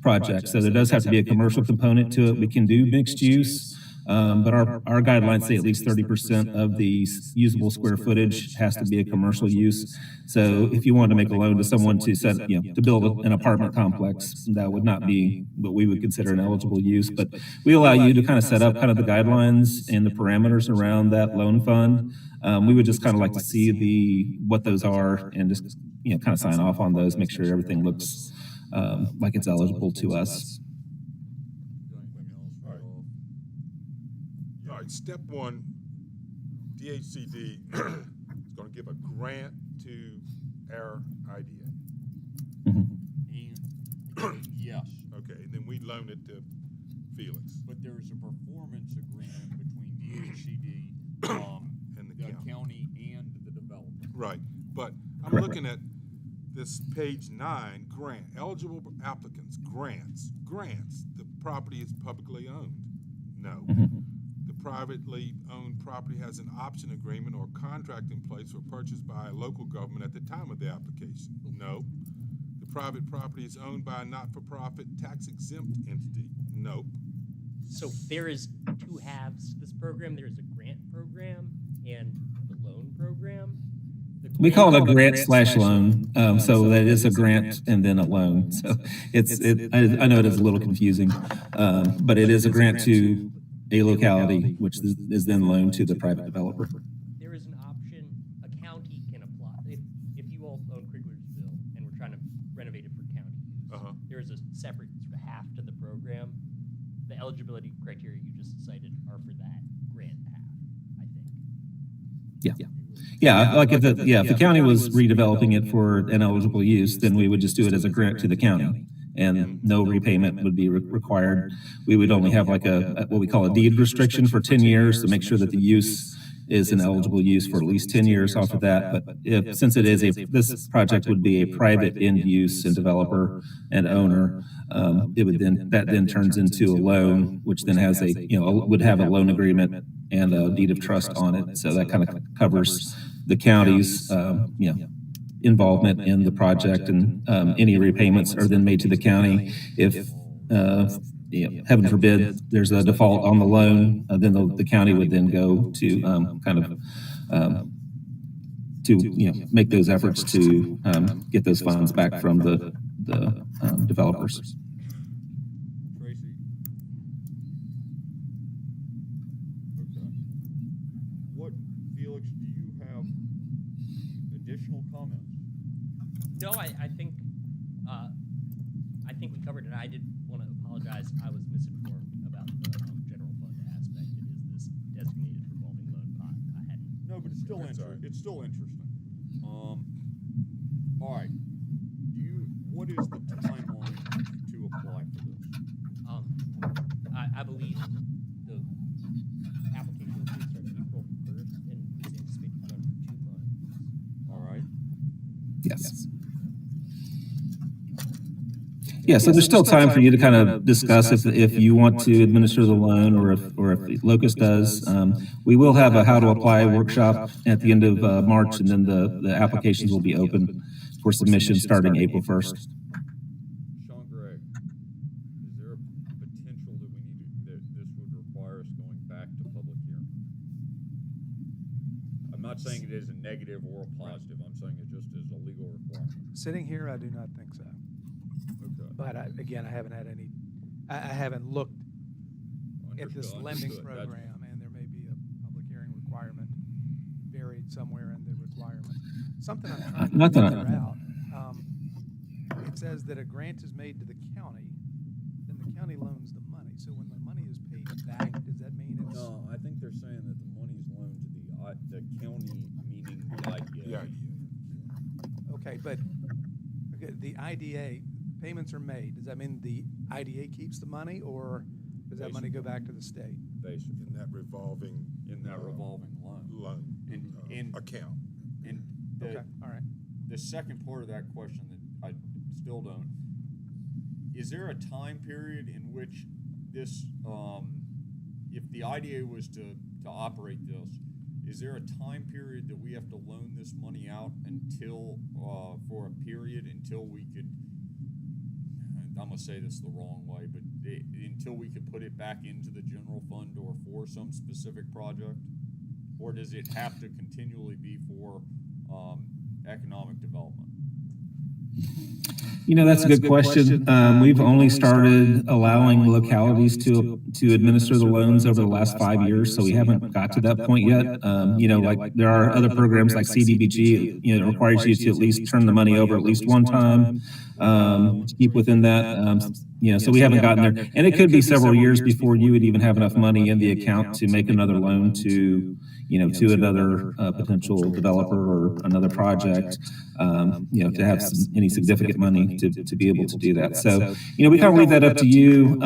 project. So there does have to be a commercial component to it. We can do mixed use, but our guidelines say at least 30% of the usable square footage has to be a commercial use. So if you wanted to make a loan to someone to to build an apartment complex, that would not be what we would consider an eligible use. But we allow you to kind of set up kind of the guidelines and the parameters around that loan fund. We would just kind of like to see what those are and just kind of sign off on those, make sure everything looks like it's eligible to us. All right, step one, DHCD is going to give a grant to our IDA. And yes. Okay, and then we loan it to Felix. But there's a performance agreement between DHCD and the county and the developer. Right, but I'm looking at this page 9, grant, eligible applicants, grants. The property is publicly owned. No. The privately owned property has an option agreement or contract in place for purchase by a local government at the time of the application. No. The private property is owned by a not-for-profit tax-exempt entity. Nope. So there is two halves to this program. There's a grant program and the loan program. We call it a grant/loan, so that is a grant and then a loan. So I know it is a little confusing, but it is a grant to a locality, which is then loaned to the private developer. There is an option, a county can apply. If you all own Kriglersville and we're trying to renovate it for county use, there is a separate sort of half to the program. The eligibility criteria you just cited are for that grant half, I think. Yeah, like if the county was redeveloping it for an eligible use, then we would just do it as a grant to the county, and no repayment would be required. We would only have like what we call a deed restriction for 10 years to make sure that the use is an eligible use for at least 10 years off of that. But since it is this project would be a private end use and developer and owner, that then turns into a loan, which then has would have a loan agreement and a deed of trust on it. So that kind of covers the county's involvement in the project, and any repayments are then made to the county. If heaven forbid there's a default on the loan, then the county would then go to make those efforts to get those funds back from the developers. Tracy? Okay. Felix, do you have additional comments? No, I think we covered it. I did want to apologize. I was misinformed about the general fund aspect. It is this designated revolving loan pot. I hadn't. No, but it's still interesting. It's still interesting. All right. What is the timeline to apply for this? I believe the application will start April 1st and is anticipated to run for 2 months. All right. Yes. Yeah, so there's still time for you to kind of discuss if you want to administer the loan or if Locust does. We will have a how to apply workshop at the end of March, and then the applications will be open for submission starting April 1st. Sean Gregg, is there a potential that this would require us going back to public hearing? I'm not saying it is a negative or a positive. I'm saying it just is a legal requirement. Sitting here, I do not think so. Okay. But again, I haven't had any, I haven't looked at this Understood, lending understood. That's- program, and there may be a public hearing requirement buried somewhere in the requirement. Something I'm trying to Not that I- figure out. It says that a grant is made to the county, then the county loans the money. So when the money is paid back, does that mean it's? No, I think they're saying that the money's loaned to the county, meaning the IDA. Yeah, Okay, but okay, the IDA, payments are made. Does that mean the IDA keeps the money, or does that money go back to the state? Basically, in that revolving. in that revolving loan. Loan, In- account. And Okay, all right. the second part of that question that I still don't, is there a time period in which this, if the IDA was to operate this, is there a time period that we have to loan this money out until, for a period until we could, I'm gonna say this the wrong way, but until we could put it back into the general fund or for some specific project? Or does it have to continually be for, economic development? You know, that's a good question. We've only started allowing localities to administer the loans over the last 5 years, so we haven't got to that point yet. You know, like there are other programs like CDBG, you know, it requires you to at least turn the money over at least one time, to keep within that. You know, so we haven't gotten there. And it could be several years before you would even have enough money in the account to make another loan to, you know, to another potential developer or another project, you know, to have any significant money to be able to do that. So, you know, we kind of leave that up to you,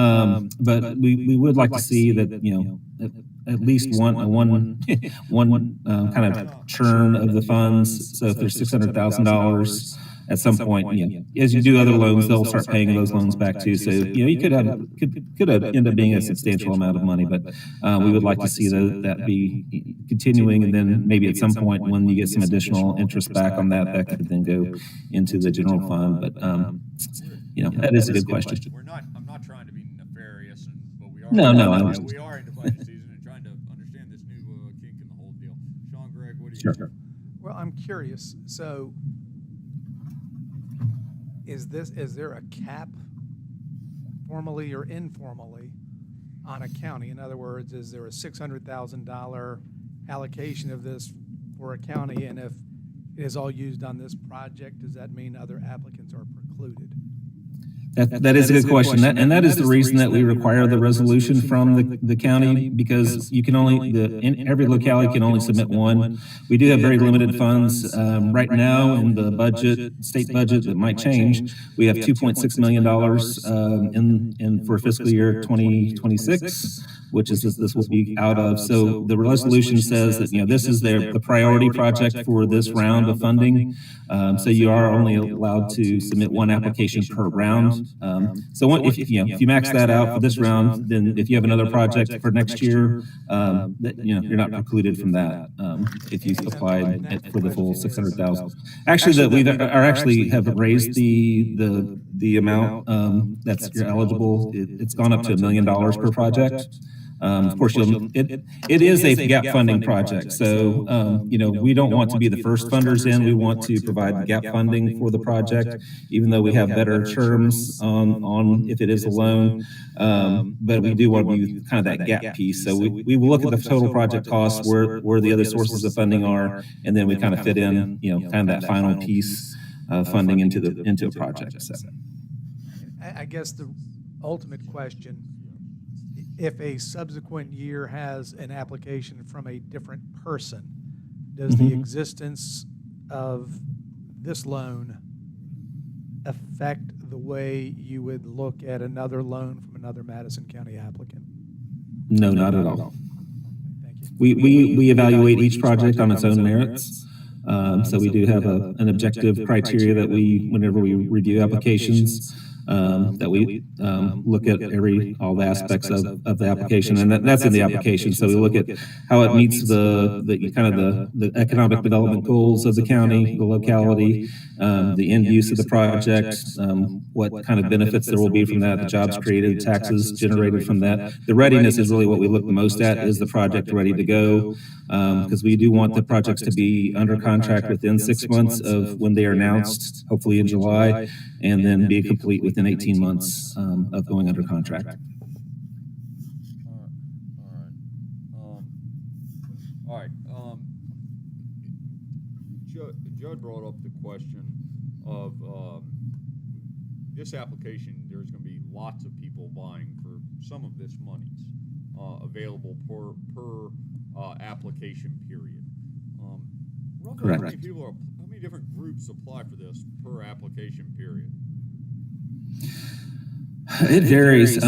but we would like to see that, you know, at least one kind of churn of the funds. So if there's $600,000 at some point, you know, as you do other loans, they'll start paying those loans back too. So, you know, you could end up being a substantial amount of money, but we would like to see that be continuing, and then maybe at some point when you get some additional interest back on that, that could then go into the general fund. But you know, that is a good question. I'm not trying to be nefarious, but we are. No, We are into budget season and trying to understand this new kink in the whole deal. Sean, Greg, what do you? Sure. Well, I'm curious. So is there a cap, formally or informally, on a county? In other words, is there a $600,000 allocation of this for a county? And if it is all used on this project, does that mean other applicants are precluded? That is a good question, and that is the reason that we require the resolution from the county, because you can only, every locality can only submit one. We do have very limited funds. Right now in the budget, state budget, that might change, we have $2.6 million in for fiscal year 2026, which is this will be out of. So the resolution says that, you know, this is the priority project for this round of funding. So you are only allowed to submit one application per round. So if you max that out for this round, then if you have another project for next year, that, you know, you're not precluded from that if you applied for the full 600,000. Actually, we have raised the amount that's you're eligible. It's gone up to $1 million per project. Of course, it is a gap funding project. So, you know, we don't want to be the first funders in. We want to provide gap funding for the project, even though we have better terms on if it is a loan. But we do want to be kind of that gap piece. So we will look at the total project costs, where the other sources of funding are, and then we kind of fit in, you know, kind of that final piece of funding into a project. So. I guess the ultimate question, if a subsequent year has an application from a different person, does the existence of this loan affect the way you would look at another loan from another Madison County applicant? No, not at all. Thank you. We evaluate each project on its own merits. So we do have an objective criteria that whenever we review applications, that we look at all the aspects of the application, and that's in the application. So we look at how it meets the economic development goals of the county, the locality, the end use of the project, what kind of benefits there will be from that, the jobs created, taxes generated from that. The readiness is really what we look the most at. Is the project ready to go? because we do want the projects to be under contract within 6 months of when they are announced, hopefully in July, and then be complete within 18 months of going under contract. All right, Judd brought up the question of, this application, there's gonna be lots of people vying for some of this monies, available per application period. Roughly how many Correct. people how many different groups apply for this per application period? It varies.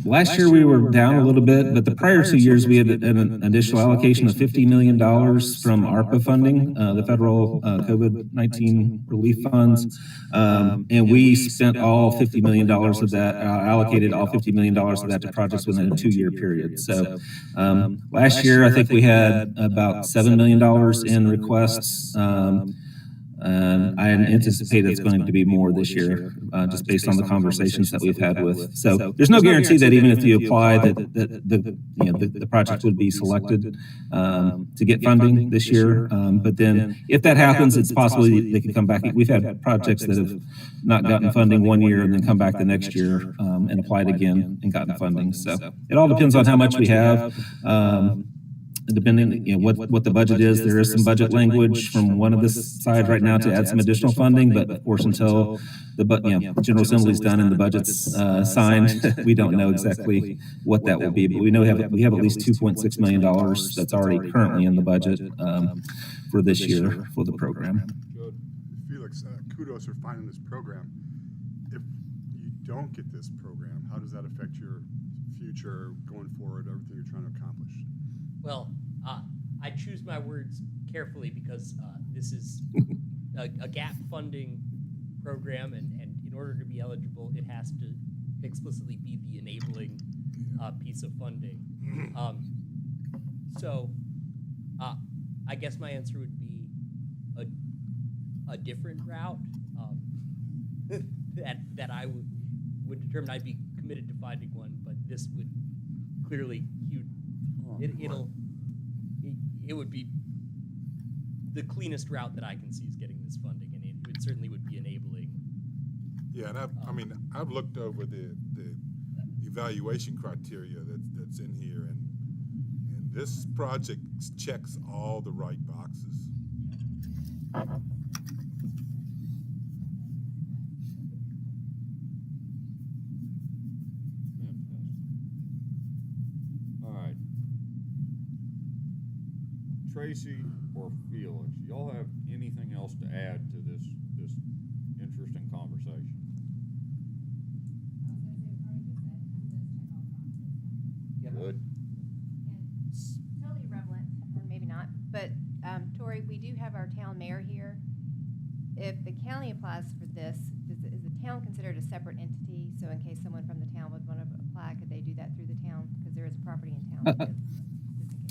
Last year we were down a little bit, but the prior 2 years we had an additional allocation of $50 million from ARPA funding, the federal COVID-19 relief funds. And we spent all $50 million of that, allocated all $50 million of that to projects within a 2-year period. So last year, I think we had about $7 million in requests. And I anticipate it's going to be more this year, just based on the conversations that we've had with. So there's no guarantee that even if you apply, that the project would be selected to get funding this year. But then, if that happens, it's possible they could come back. We've had projects that have not gotten funding 1 year and then come back the next year and applied again and gotten funding. So it all depends on how much we have. Depending, what the budget is, there is some budget language from one of the sides right now to add some additional funding, but of course, until the General Assembly's done and the budget's signed, we don't know exactly what that will be. But we know we have at least $2.6 million that's already currently in the budget for this year for the program. Felix, kudos for finding this program. If you don't get this program, how does that affect your future going forward, everything you're trying to accomplish? Well, I choose my words carefully because this is a gap funding program, and in order to be eligible, it has to explicitly be the enabling piece of funding. So I guess my answer would be a different route that I would determine. I'd be committed to finding one, but this would clearly it would be the cleanest route that I can see is getting this funding, and it certainly would be enabling. Yeah, and I've looked over the evaluation criteria that's in here, and this project checks all the right boxes. Tracy or Felix, y'all have anything else to add to this interesting conversation? Good. It's totally irrelevant, or maybe not, but Tori, we do have our town mayor here. If the county applies for this, is the town considered a separate entity? So in case someone from the town would want to apply, could they do that through the town? Because there is a property in town.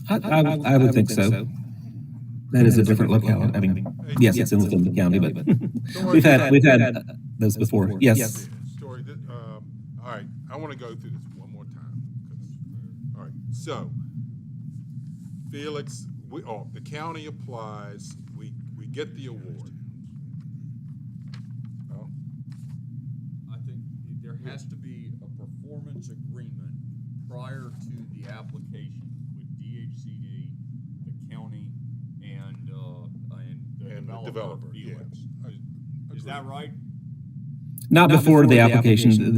I would think so. That is a different locality. I mean, yes, it's within the county, but we've had those before. Yes. Story. All right, I want to go through this one more time. All right, so Felix, the county applies. We get the award. Oh. I think there has to be a performance agreement prior to the application with DHCD, the counny, and the developer, Felix. Yeah. Is that right? Not before the application.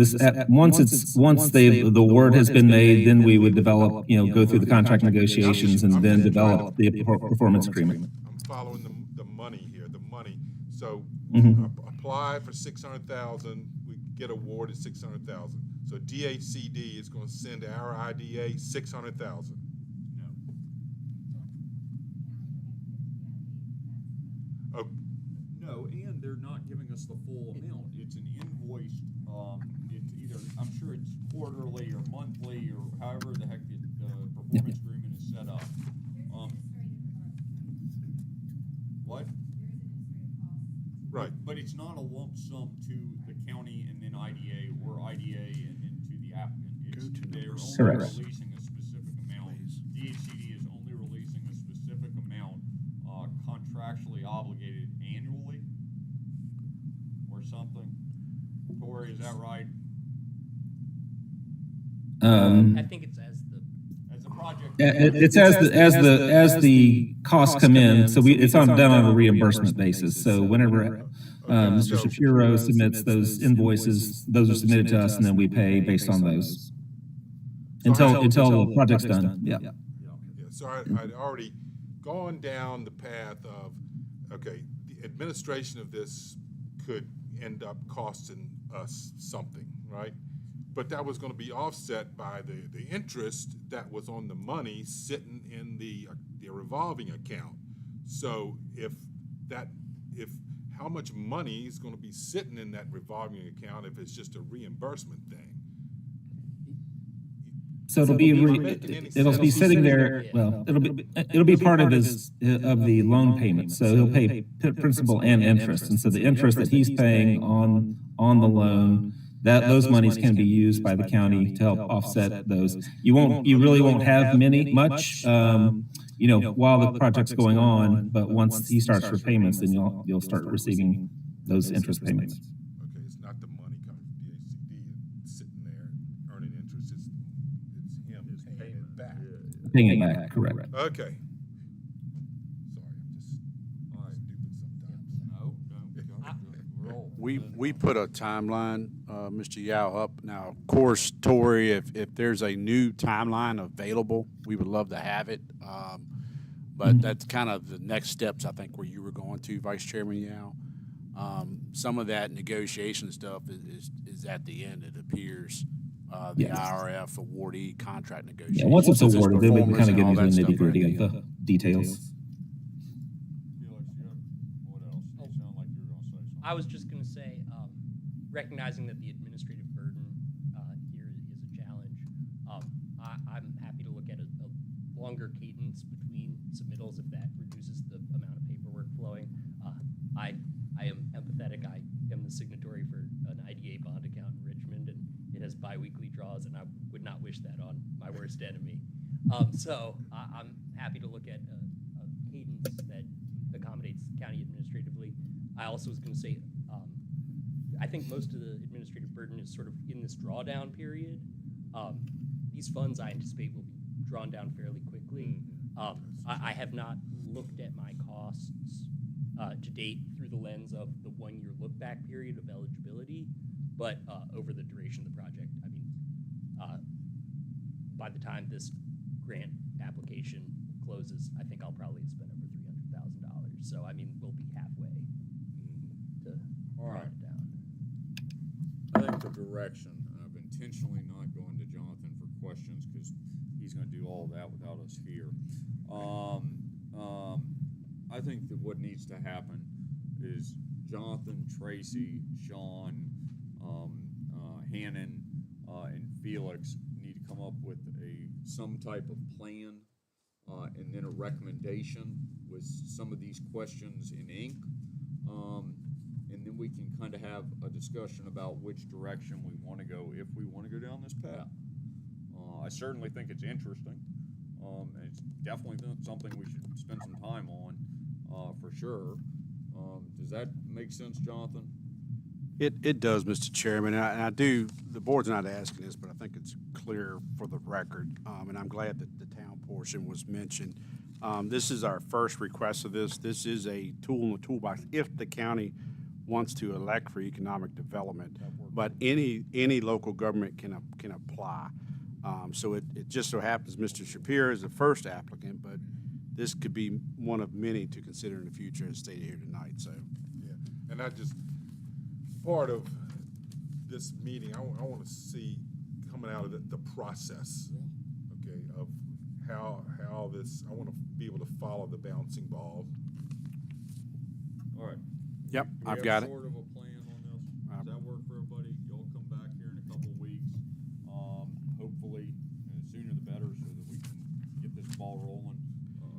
Once the word has been made, then we would develop, go through the contract negotiations and then develop the performance agreement. I'm following the money here. The money. So apply for $600,000. We get awarded $600,000. So DHCD is going to send our IDA $600,000. Oh. No, and they're not giving us the full amount. It's an invoiced, it's either, I'm sure it's quarterly or monthly or however the heck the performance agreement is set up. What? Right. But it's not a lump sum to the county and then IDA or IDA and then to the applicant. They're only Correct. releasing a specific amount. DHCD is only releasing a specific something. Tori, is that right? I think it's as the, As the project. It's as the costs come in, so it's done on a reimbursement basis. So whenever Mr. Shapiro submits those invoices, those are submitted to us, and then we pay based on those until the project's done. Yeah. Yeah, so I'd already gone down the path of, okay, the administration of this could end up costing us something, right? But that was gonna be offset by the interest that was on the money sitting in the revolving account. So how much money is gonna be sitting in that revolving account if it's just a reimbursement thing? So it'll be sitting there. Well, it'll be part of the loan payment. So he'll pay principal and interest, and so the interest that he's paying on the loan, that those monies can be used by the county to help offset those. You really won't have much, while the project's going on. But once he starts repayments, then you'll start receiving those interest payments. Okay, it's not the money coming from DHCD sitting there earning interest, it's him paying it back. Paying it back, correct. Okay. Sorry, I'm just stupid sometimes. No. We put a timeline, Mr. Yao, up. Now, of course, Tori, if there's a new timeline available, we would love to have it. But that's kind of the next steps, I think, where you were going to, Vice Chairman Yao. Some of that negotiation stuff is at the end, it appears. The IRF awardee contract negotiation. Yeah, once it's awarded, then we can kind of get all into that the stuff nitty-gritty right of the details. Felix, what else? You sound like you were gonna say something. I was just gonna say, recognizing that the administrative burden here is a challenge, I'm happy to look at a longer cadence between submittals if that reduces the amount of paperwork flowing. I am empathetic. I am the signatory for an IDA bond account in Richmond, and it has biweekly draws, and I would not wish that on my worst enemy. So I'm happy to look at a cadence that accommodates county administratively. I also was going to say, I think most of the administrative burden is sort of in this drawdown period. These funds I anticipate will be drawn down fairly quickly. I have not looked at my costs to date through the lens of the 1-year look back period of eligibility, but over the duration of the project. I mean, by the time this grant application closes, I think I'll probably have spent over $300,000. So, I mean, we'll be halfway to draw it down. I think the direction, and I've intentionally not going to Jonathan for questions because he's going to do all that without us here. I think that what needs to happen is Jonathan, Tracy, Sean, Hannon, and Felix need to come up with some type of plan and then a recommendation with some of these questions in ink. And then we can kind of have a discussion about which direction we want to go if we want to go down this path. I certainly think it's interesting. And it's definitely something we should spend some time on, for sure. Does that make sense, Jonathan? It does, Mr. Chairman, and I do, the board's not asking this, but I think it's clear for the record, and I'm glad that the town portion was mentioned. This is our first request of this. This is a tool in the toolbox if the county wants to elect for economic development, but any local government can apply. So it just so happens Mr. Shapiro is the first applicant, but this could be one of many to consider in the future as stated here tonight, so. Yeah, and I just, part of this meeting, I want to see coming out of the process, okay, of how this, I want to be able to follow the bouncing ball. All right. Yep, Do we I've have got it. sort of a plan on this? Does that work for everybody? Y'all come back here in a couple of weeks, hopefully, and the sooner the better, so that we can get this ball rolling,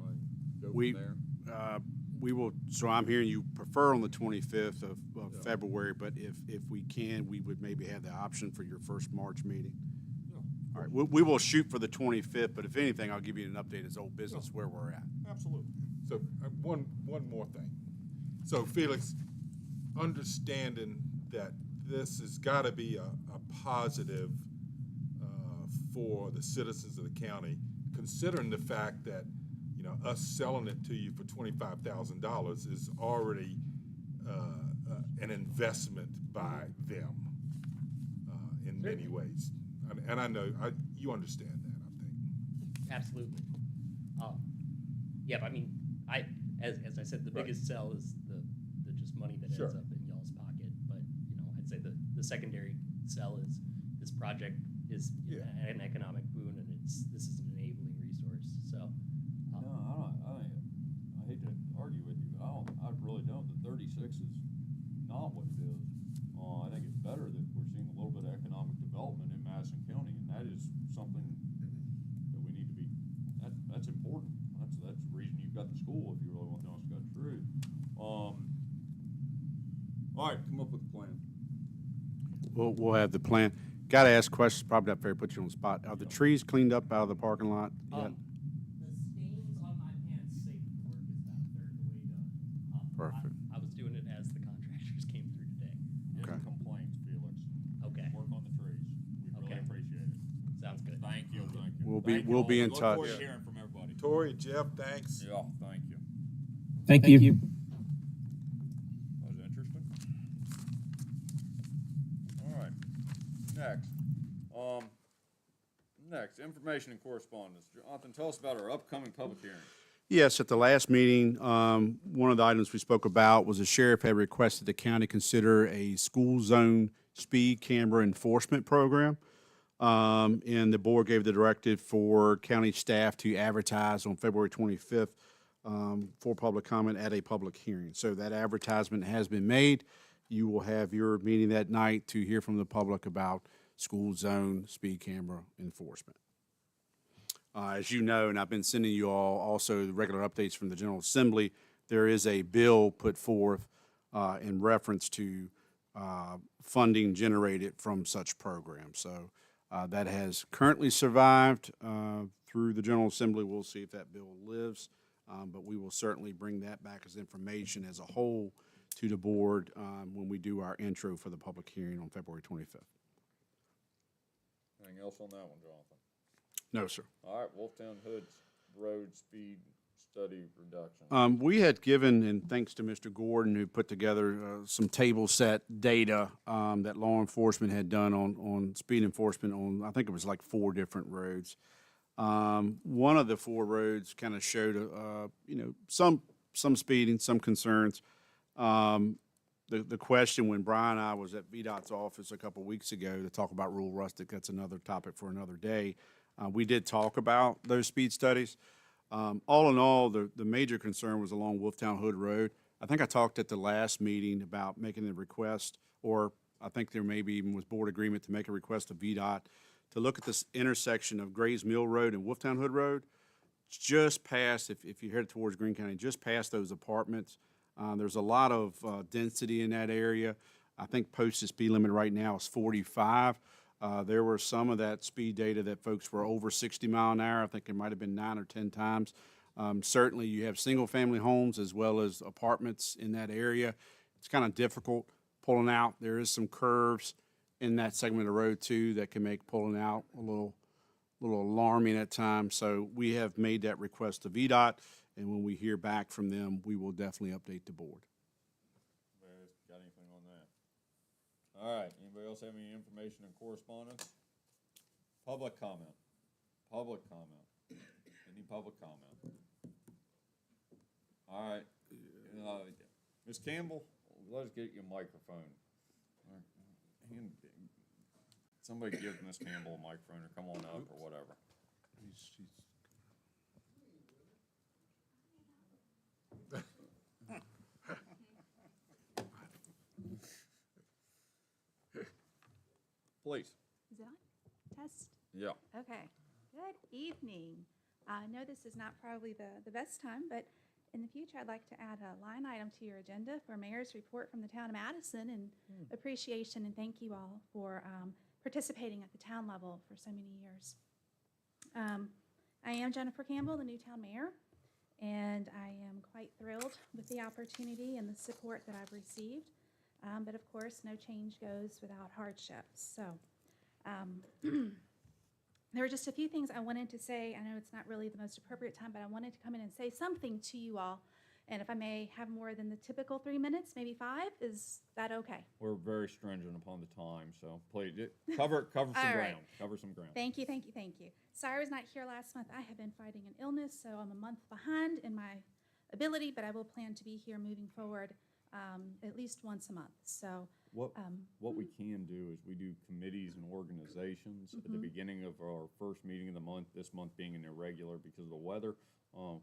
and go from there. We will, so I'm hearing you prefer on the 25th of February, but if we can, we would maybe have the option for your first March meeting. Yeah. All right, we will shoot for the 25th, but if anything, I'll give you an update as old business where we're at. Absolutely. So one more thing. So Felix, understanding that this has gotta be a positive, for the citizens of the county, considering the fact that, you know, us selling it to you for $25,000 is already, an investment by them, in many ways. And I know, you understand that, I think. Absolutely. Yeah, but I mean, as I said, the Right. biggest sell is the just money that Sure. ends up in y'all's pocket. But, you know, I'd say the secondary sell is this project is Yeah. an economic boon, and this is an enabling resource. So, No, I hate to argue with you, but I really don't. The 36 is not what it is. I think it's better that we're seeing a little bit of economic development in Madison County, and that is something that we need to be, that's important. That's the reason you've got the school, if you really want to know us to go through. All right, come up with a plan. We'll have the plan. Got to ask questions, probably not fair to put you on the spot. Are the trees cleaned up out of the parking lot yet? the stains on my pants say the work is about a third of the way done. Perfect. I was doing it as the contractors came through today. Any Okay. complaints, Felix? Okay. Work on the trees. We really Okay. appreciate it. Sounds good. Thank you, thank you. We'll be- Thank you we'll all. be in Look forward touch. to hearing from everybody. Tori, Jeff, thanks. Yeah, thank you. Thank you. That was interesting. All right, next, information and correspondence. Jonathan, tell us about our upcoming public hearings. Yes, at the last meeting, one of the items we spoke about was the sheriff had requested the county consider a school zone speed camera enforcement program. And the board gave the directive for county staff to advertise on February 25th for public comment at a public hearing. So that advertisement has been made. You will have your meeting that night to hear from the public about school zone speed camera enforcement. As you know, and I've been sending you all also the regular updates from the General Assembly, there is a bill put forth in reference to funding generated from such programs. So that has currently survived through the General Assembly. We'll see if that bill lives, but we will certainly bring that back as information as a whole to the board when we do our intro for the public hearing on February 25th. Anything else on that one, Jonathan? No, sir. All right, Wolftown Hood's road speed study reduction. We had given, and thanks to Mr. Gordon, who put together some table set data that law enforcement had done on speed enforcement on, I think it was like 4 different roads. One of the 4 roads kind of showed, some speeding, some concerns. The question when Brian and I was at VDOT's office a couple weeks ago to talk about rural rustic, that's another topic for another day. We did talk about those speed studies. All in all, the major concern was along Wolftown Hood Road. I think I talked at the last meeting about making the request, or I think there maybe even was board agreement to make a request to VDOT to look at this intersection of Grays Mill Road and Wolftown Hood Road, just past, if you're headed towards Greene County, just past those apartments. There's a lot of density in that area. I think posted speed limit right now is 45. There were some of that speed data that folks were over 60 mile an hour. I think it might have been 9 or 10 times. Certainly you have single-family homes as well as apartments in that area. It's kind of difficult pulling out. There is some curves in that segment of the road too that can make pulling out a little alarming at times. So we have made that request to VDOT, and when we hear back from them, we will definitely update the board. Anybody else got anything on that? All right, anybody else have any information and correspondence? Public comment. Public comment. Any public comment? All right, Ms. Campbell, let us get you a microphone. Somebody give Ms. Campbell a microphone or come on up or whatever. Please. Is it on? Test? Yeah. Okay. Good evening. I know this is not probably the best time, but in the future, I'd like to add a line item to your agenda for Mayor's Report from the Town of Madison and appreciation and thank you all for participating at the town level for so many years. I am Jennifer Campbell, the new town mayor, and I am quite thrilled with the opportunity and the support that I've received. But of course, no change goes without hardship. So there were just a few things I wanted to say. I know it's not really the most appropriate time, but I wanted to come in and say something to you all. And if I may have more than the typical 3 minutes, maybe 5, is that okay? We're very stringent upon the time, so please, cover some All right. ground, cover some ground. Thank you, thank you, thank you. Sorry I was not here last month. I have been fighting an illness, so I'm a month behind in my ability, but I will plan to be here moving forward at least once a month. So What we can do is we do committees and organizations at the beginning of our first meeting of the month, this month being an irregular because of the weather.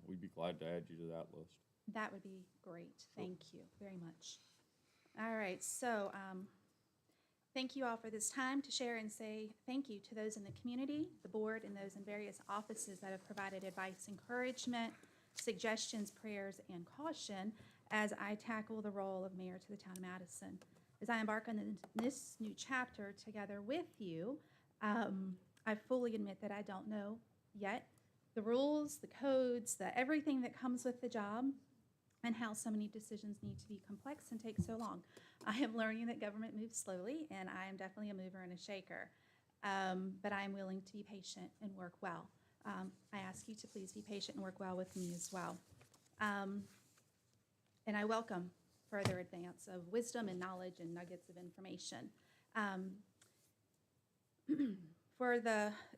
We'd be glad to add you to that list. that would be great. Thank you very much. All right, so thank you all for this time to share and say thank you to those in the community, the board, and those in various offices that have provided advice, encouragement, suggestions, prayers, and caution as I tackle the role of mayor to the town of Madison. As I embark on this new chapter together with you, I fully admit that I don't know yet the rules, the codes, everything that comes with the job, and how so many decisions need to be complex and take so long. I am learning that government moves slowly, and I am definitely a mover and a shaker. But I am willing to be patient and work well. I ask you to please be patient and work well with me as well. And I welcome further advance of wisdom and knowledge and nuggets of information.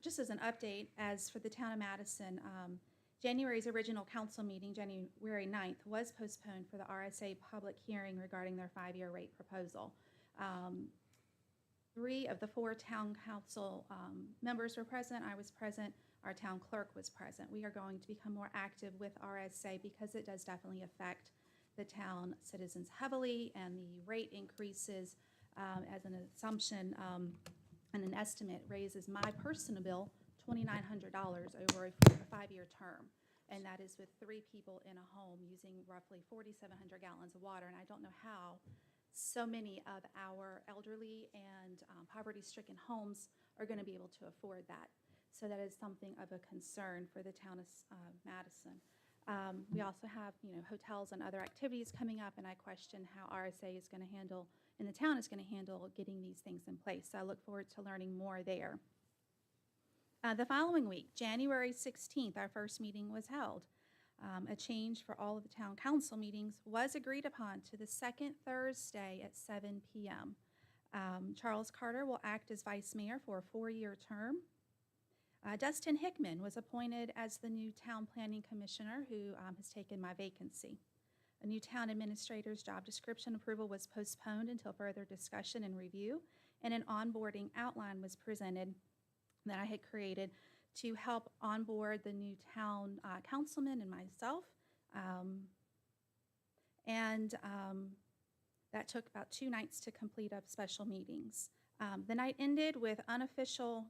Just as an update, as for the town of Madison, January's original council meeting, January 9th, was postponed for the RSA public hearing regarding their 5-year rate proposal. 3 of the 4 town council members were present. I was present. Our town clerk was present. We are going to become more active with RSA because it does definitely affect the town citizens heavily, and the rate increases as an assumption and an estimate raises my personal bill $2,900 over a 5-year term. And that is with 3 people in a home using roughly 4,700 gallons of water. And I don't know how so many of our elderly and poverty-stricken homes are going to be able to afford that. So that is something of a concern for the town of Madison. We also have, hotels and other activities coming up, and I question how RSA is going to handle, and the town is going to handle getting these things in place. So I look forward to learning more there. The following week, January 16th, our first meeting was held. A change for all of the town council meetings was agreed upon to the second Thursday at 7 p.m. Charles Carter will act as vice mayor for a 4-year term. Dustin Hickman was appointed as the new town planning commissioner who has taken my vacancy. A new town administrator's job description approval was postponed until further discussion and review, and an onboarding outline was presented that I had created to help onboard the new town councilman and myself. That took about 2 nights to complete of special meetings. The night ended with unofficial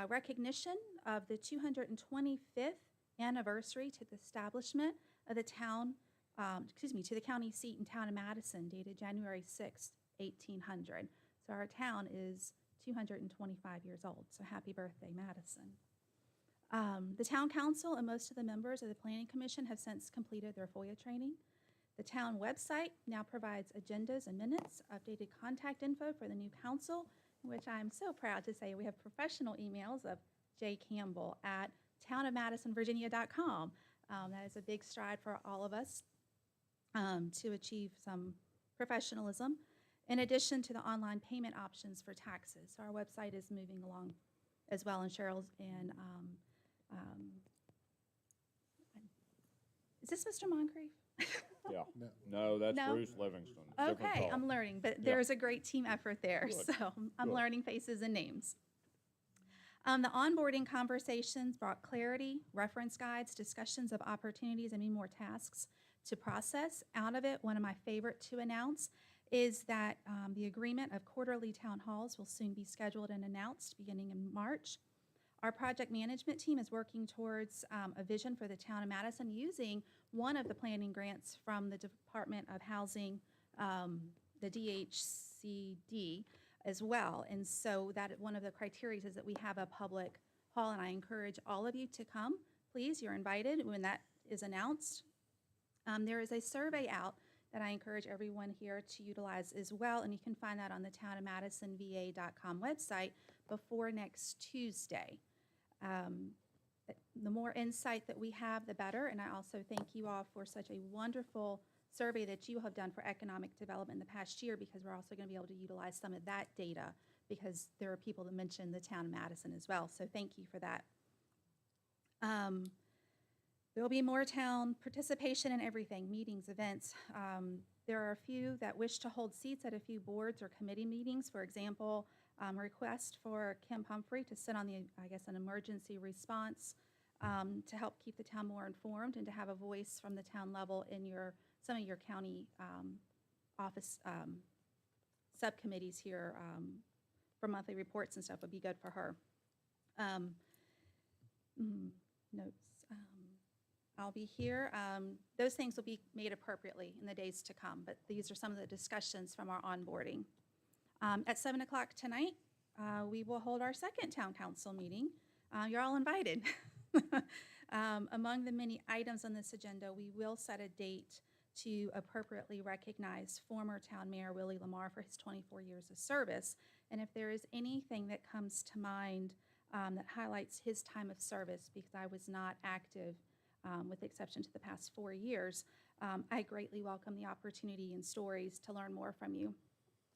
recognition of the 225th anniversary to the establishment of the town, to the county seat in town of Madison, dated January 6th, 1800. So our town is 225 years old, so happy birthday, Madison. The town council and most of the members of the planning commission have since completed their FOIA training. The town website now provides agendas and minutes, updated contact info for the new council, which I'm so proud to say we have professional emails of Jay Campbell at townofmadisonvirginia.com. That is a big stride for all of us to achieve some professionalism, in addition to the online payment options for taxes. So our website is moving along as well, and Cheryl's and is this Mr. Moncrief? Yeah. No, that's No? Bruce Livingston. Different Okay, call. I'm learning, but Yeah. there's a great team effort there, Good. so I'm Good. learning faces and names. The onboarding conversations brought clarity, reference guides, discussions of opportunities, and many more tasks to process. Out of it, one of my favorite to announce is that the agreement of quarterly town halls will soon be scheduled and announced beginning in March. Our project management team is working towards a vision for the town of Madison using one of the planning grants from the Department of Housing, the DHCD as well. And so that one of the criteria is that we have a public hall, and I encourage all of you to come. Please, you're invited when that is announced. There is a survey out that I encourage everyone here to utilize as well. And you can find that on the townofmadisonva.com website before next Tuesday. The more insight that we have, the better. And I also thank you all for such a wonderful survey that you have done for economic development in the past year, because we're also going to be able to utilize some of that data, because there are people that mention the town of Madison as well. So thank you for that. There will be more town participation in everything, meetings, events. There are a few that wish to hold seats at a few boards or committee meetings. For example, a request for Kim Pumphrey to sit on the, an emergency response to help keep the town more informed and to have a voice from the town level in some of your county office subcommittees here for monthly reports and stuff would be good for her. Notes. I'll be here. Those things will be made appropriately in the days to come, but these are some of the discussions from our onboarding. At 7 o'clock tonight, we will hold our second town council meeting. You're all invited. Among the many items on this agenda, we will set a date to appropriately recognize former town mayor Willie Lamar for his 24 years of service. And if there is anything that comes to mind that highlights his time of service, because I was not active with the exception to the past 4 years, I greatly welcome the opportunity and stories to learn more from you.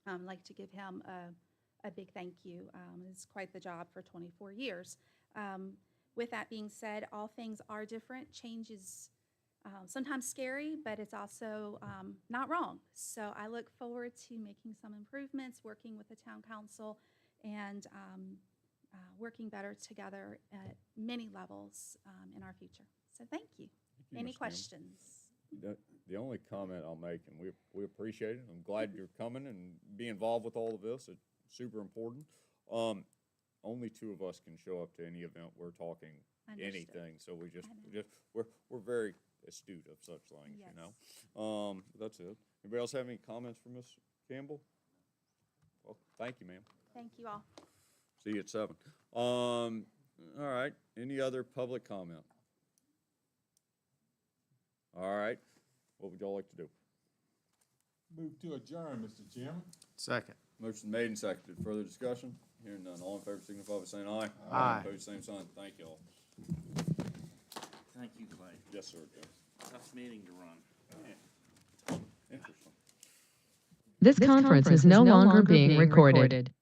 I'd like to give him a big thank you. It's quite the job for 24 years. With that being said, all things are different. Change is sometimes scary, but it's also not wrong. So I look forward to making some improvements, working with the town council, and working better together at many levels in our future. So thank you. Any questions? The only comment I'll make, and we appreciate it, I'm glad you're coming and be involved with all of this. It's super important. Only two of us can show up to any event we're talking Understood. anything, so we're very astute of such things, Yes. you know. That's it. Anybody else have any comments for Ms. Campbell? Well, thank you, ma'am. Thank you all. See you at 7. All right. Any other public comment? All right. What would y'all like to do? Move to adjourn, Mr. Chairman. Second. Motion made and seconded. Further discussion? Hearing none. All in favor signify by saying aye. Aye. Opposed, same sign. Thank y'all. Thank you, Clay. Yes, sir, Joe. Tough meeting to run. Interesting. This conference is no longer being recorded.